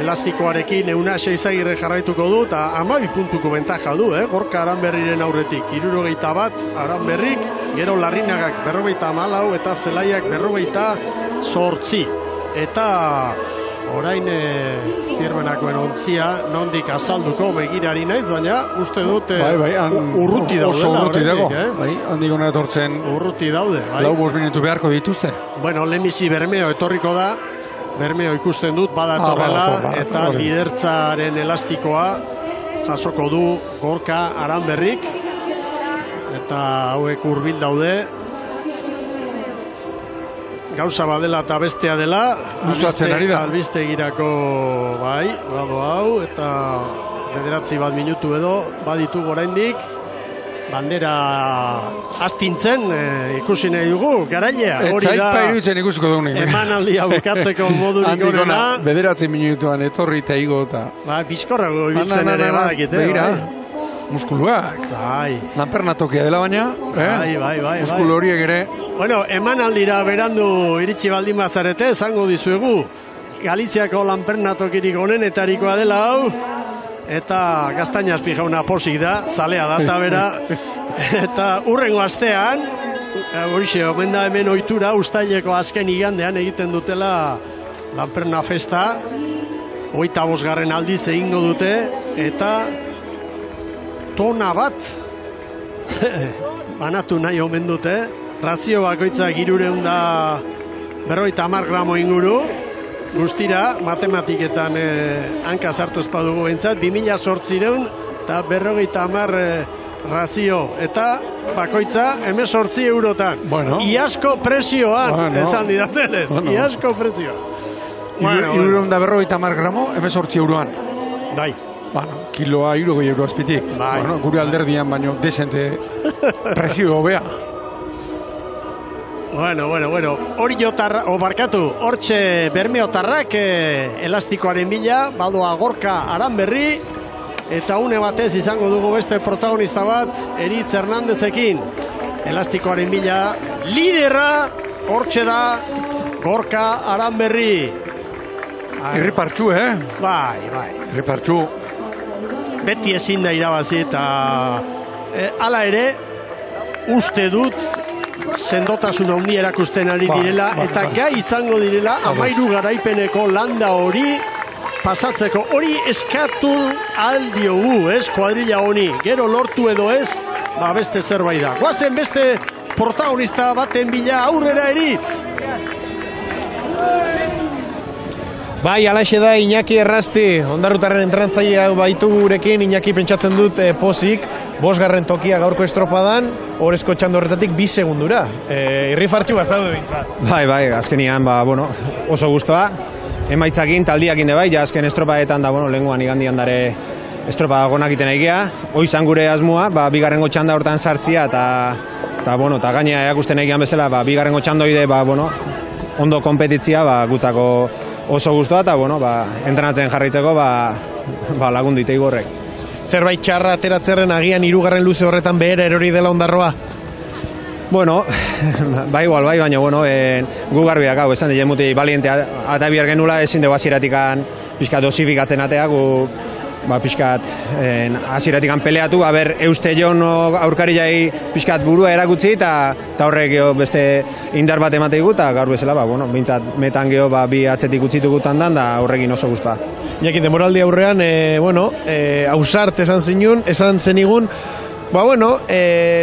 elastikoarekin Unase Eitzagirre jarraituko du, eta 12 puntuko bentaja du, Gorka Aranberriren aurretik, 71 Aranberrik, gero Larrinagak 54 eta Zelaiak 58, eta orain zirbenakoen ontzia nondik azalduko begirari naiz, baina uste dut urruti daudela. Handik hona etortzen urruti daude. Lau 5 minutu beharko dituzte. Bueno, lehenbizi Bermeo etorriko da, Bermeo ikusten dut badatorrela, eta lidertzaren elastikoa jasoko du Gorka Aranberrik, eta hauek hurbil daude. Gauza badela eta bestea dela, albistegirako bai, bado hau, eta 9 minutu edo baditu oraindik, bandera astintzen ikusi nahi dugu, garailea, hori da emanaldia bukatzeko modurik horrena. 9 minutuan etorri eta igo eta... Bizkorrago ibiltzen ere badakit, muskuluak. Lanperna tokia dela baina, bai. muskulu horiek ere. Bueno, emanaldira berandu iritsi baldin bazarete, zango dizuegu. Galiziako lanperna tokirik onenetarikoa dela hau, eta Gaztainazpi jauna posik da, zalea data bera, eta urrengo astean, horixe, omen da hemen ohitura, uztaileko azken igandean egiten dutela lanperna festa, 25. aldiz egingo dute, eta tona bat banatu nahi omen dute, razio bakoitza 350 gramo inguru, guztira, matematiketan hanka sartu espadugu bentsat, 2008 eta 50 razio, eta bakoitza 18 eurotan. Iazko presioan, esan didatenez, iazko presioan. 350 gramo, 18 euroan. Bai. Kiloa 60 euro azpitik. Gure alderdian baino desente presio hobea. Bueno, hori barkatu, hortxe Bermeotarrak elastikoaren bila, badoa Gorka Aranberri, eta une batez izango dugu beste protagonista bat, Eritz Hernandezekin. Elastikoaren bila, lidera, hortxe da Gorka Aranberri. Irripartxu, Bai. Irripartxu. Beti ezin da irabazi, eta hala ere, uste dut, sendotasun handi erakusten ari direla, eta gai izango direla, 13 garaipeneko landa hori pasatzeko. Hori eskatu aldiogu, kuadrilla honi. Gero lortu edo ez, beste zerbait da. Guazen beste protagonista baten bila aurrera Eritz. Bai, alaxe da Iñaki Errasti, Ondarrutarren entrenatzailea baitu gurekin, Iñaki pentsatzen dut pozik, 5. tokia gaurko estropadan, horrezko txando horretatik 2 segundura. Irrifartxu bat zaude bintzat. Bai, azkenian, oso guztua, emaitzakin, taldiakin de bai, ja azken estropaetan da, lehenguan igandian dare estropa gonak iten egia, hoizan gure asmoa, 2. txanda hortan sartzia, eta gaina eakusten egian bezala, 2. txandoide, ondo kompetitzia, gutzako oso guztua, eta entrenatzen jarraitzeko lagundu ite Igorrek. Zerbait txarra ateratzearen agian 3. luze horretan behera erori dela Ondarroa? Bueno, igual, baina, bueno, gu garbiak, hau, esan dien muti baliente eta bihar genula ezin dugu hasieratikan pixkat dosifikatzen atea, gu pixkat hasieratikan peleatu, euste jon aurkarilai pixkat burua erakutzi eta horrek beste indar bat emate digu, eta gaur bezala, bueno, bintzat metan geho bi atzetik utzitugutan dan, da horrekin oso guztua. Jakin, demoraldi aurrean, ausart esan zenigun,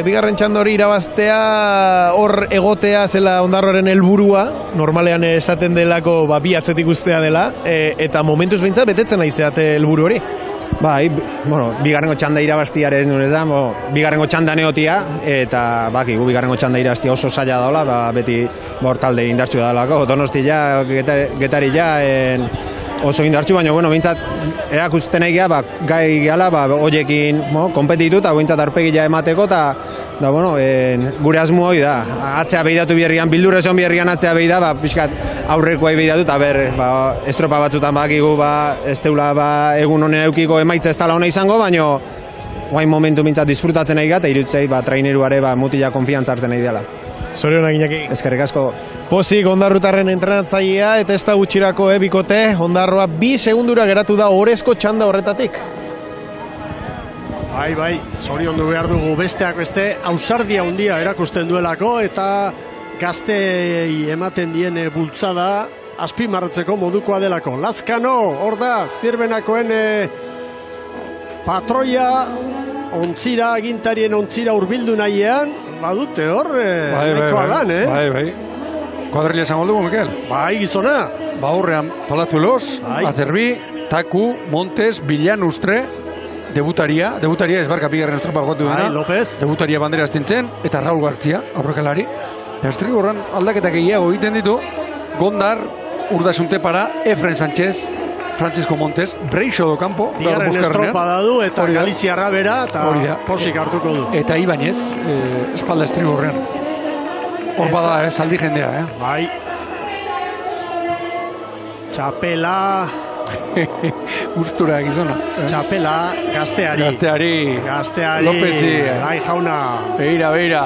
bigarren txanda hori irabaztea, hor egotea zela Ondarroaren helburua, normalean esaten delako bi atzetik ustea dela, eta momentuz behintzat betetzen aizeate helburu hori. Bigarrengo txanda irabaztiare ez nuen esan, bigarrengo txanda neotia, eta gu bigarrengo txanda irabaztia oso zaila daola, beti talde indartsu da dalako, Donostia, Getaria, oso indartsu, baina, bintzat, erakusten nahi geha, gai gehala, hoiekin kompetitu, eta bintzat arpegila emateko, eta, gure asmo hori da, atzea behidatu biherrian, bildur eson biherrian atzea behida, pixkat aurrekoa behidatu, eta estropa batzutan bakigu, ez teula egun honen eukiko emaitza ez tala hona izango, baina, guain momentu bintzat disfrutatzen nahi geha, eta irutzei, traineruare, mutila konfiantza hartzen nahi dela. Zorionak, Iñaki. Eskerrik asko. Pozik Ondarrutarren entrenatzailea eta ez da gutxirako bikote, Ondarroa 2 segundura geratu da orezko txanda horretatik. Bai, zoriondu behar dugu besteak beste, ausardia handia erakusten duelako eta gaztei ematen dien bultzada azpimarratzeko modukoa delako. Lazkano, hor da, Zirbenakoen patroia, ontzira, agintarien ontzira urbildu nahiean, badute hor, nekoa dan, Bai. Kuadrilla esango dugu, Mikel? Bai, gizona. Horrean, Palazuelos, Acerbi, Taku, Montes, Bilan Ustre, debutaria ezbarka bigarren estropa gotu dena. López. Debutaria bandera astintzen, eta Raul Gartzia, aurrekalari. Estrik horren aldaketak egiago egiten ditu, Gondar, Urdasunte para, Efren Sánchez, Francisco Montes, Breixo do Campo, bigarren estropa dadu eta Galiziarra bera eta posik hartuko du. Eta Ibanez, espalda estribo horrean. Hor bada saldi jendea, Bai. Txapela. Gustura gizona. Txapela, gazteari. Lopezi. Bai, jauna. Beira.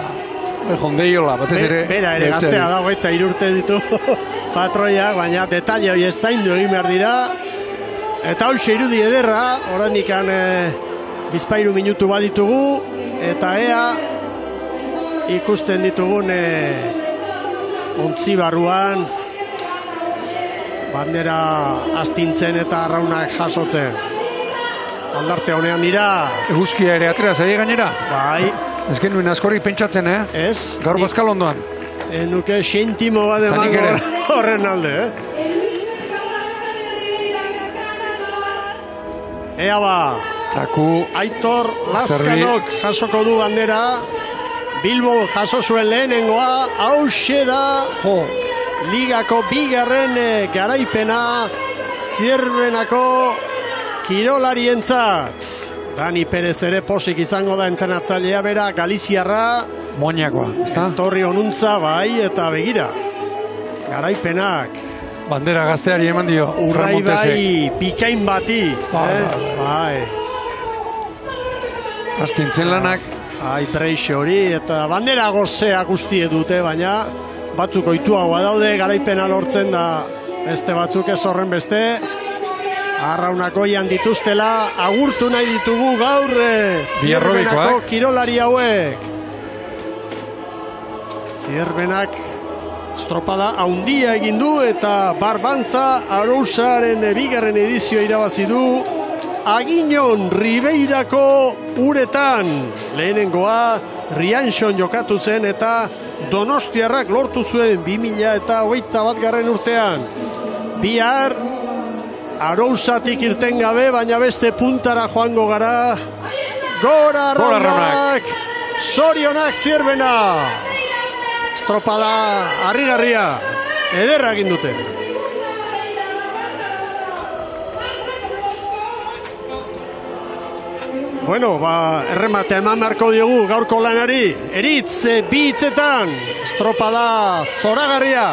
Jondeiola, batez ere. Bera ere gaztea dago eta 3 urte ditu patroiak, baina detalle hori zaindu egin behar dira. Eta hau irudi ederra, orandikan bizpairu minutu baditugu, eta ea ikusten ditugun ontzi barruan bandera astintzen eta arraunak jasotzen. Aldarte honean dira. Eguzkia ere atera zaie gainera? Bai. Ez genuen askorik pentsatzen, Ez. Gaur bazkal ondoan. Nuke xentimo bat emango horren alde, Ea ba, Taku, Aitor Lazkanok jasoko du bandera, Bilbo jaso zuen lehenengoa, hauxe da ligako bigarren garaipena Zirbenako kirolarientzat. Dani Perez ere posik izango da entrenatzailea bera, Galiziarra. Moñakoa, ezta? Torri honuntza bai eta begira. Garaipenak. Bandera gazteari eman dio. Urrai bai, pikain bati. Bai. Astintzen lanak. Breixo hori eta bandera gozea guztie dute, baina batzuk oituagoa daude, garaipena lortzen da beste batzuk ez horren beste. Arraunakoian dituztela, agurtu nahi ditugu gaur Zirbenako kirolari hauek. Zirbenak estropada haundia egin du eta Barbantza Arousaren bigarren edizio irabazi du Aginon Ribeirako uretan. Lehenengoa Rianxon jokatu zen eta Donostiarrak lortu zuen 2021 urtean. Bihar Arousatik irten gabe, baina beste puntara joango gara. Gora Arraunak! Zorionak Zirbena! Estropada harrigarria, ederra egin dute. Bueno, errematea eman beharko diogu gaurko lanari. Eritz, bi hitzetan, estropada zoragarria.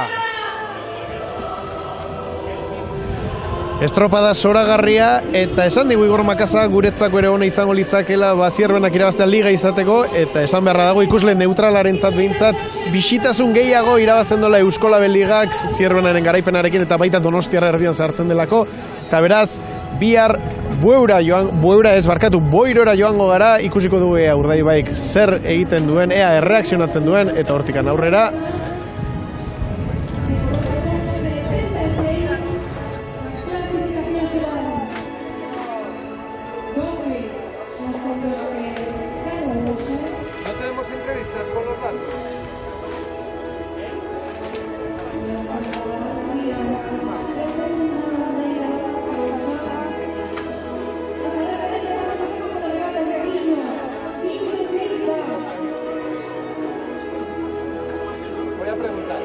estropada zoragarria, eta esan digu Igor Makaza guretzako ere ona izango litzakela Zierbenak irabaztea liga izateko, eta esan beharra dago ikusle neutralarentzat behintzat bisitasun gehiago irabazten dola Euskolabel Ligak Zierbenaren garaipenarekin eta baita Donostiarra erdian sartzen delako, eta beraz bihar Boirora joango gara, ikusiko dugu ea Urdaibaik zer egiten duen, ea erreakzionatzen duen, eta hortikan aurrera. No tenemos entrevistas con los vascos. Voy a preguntar.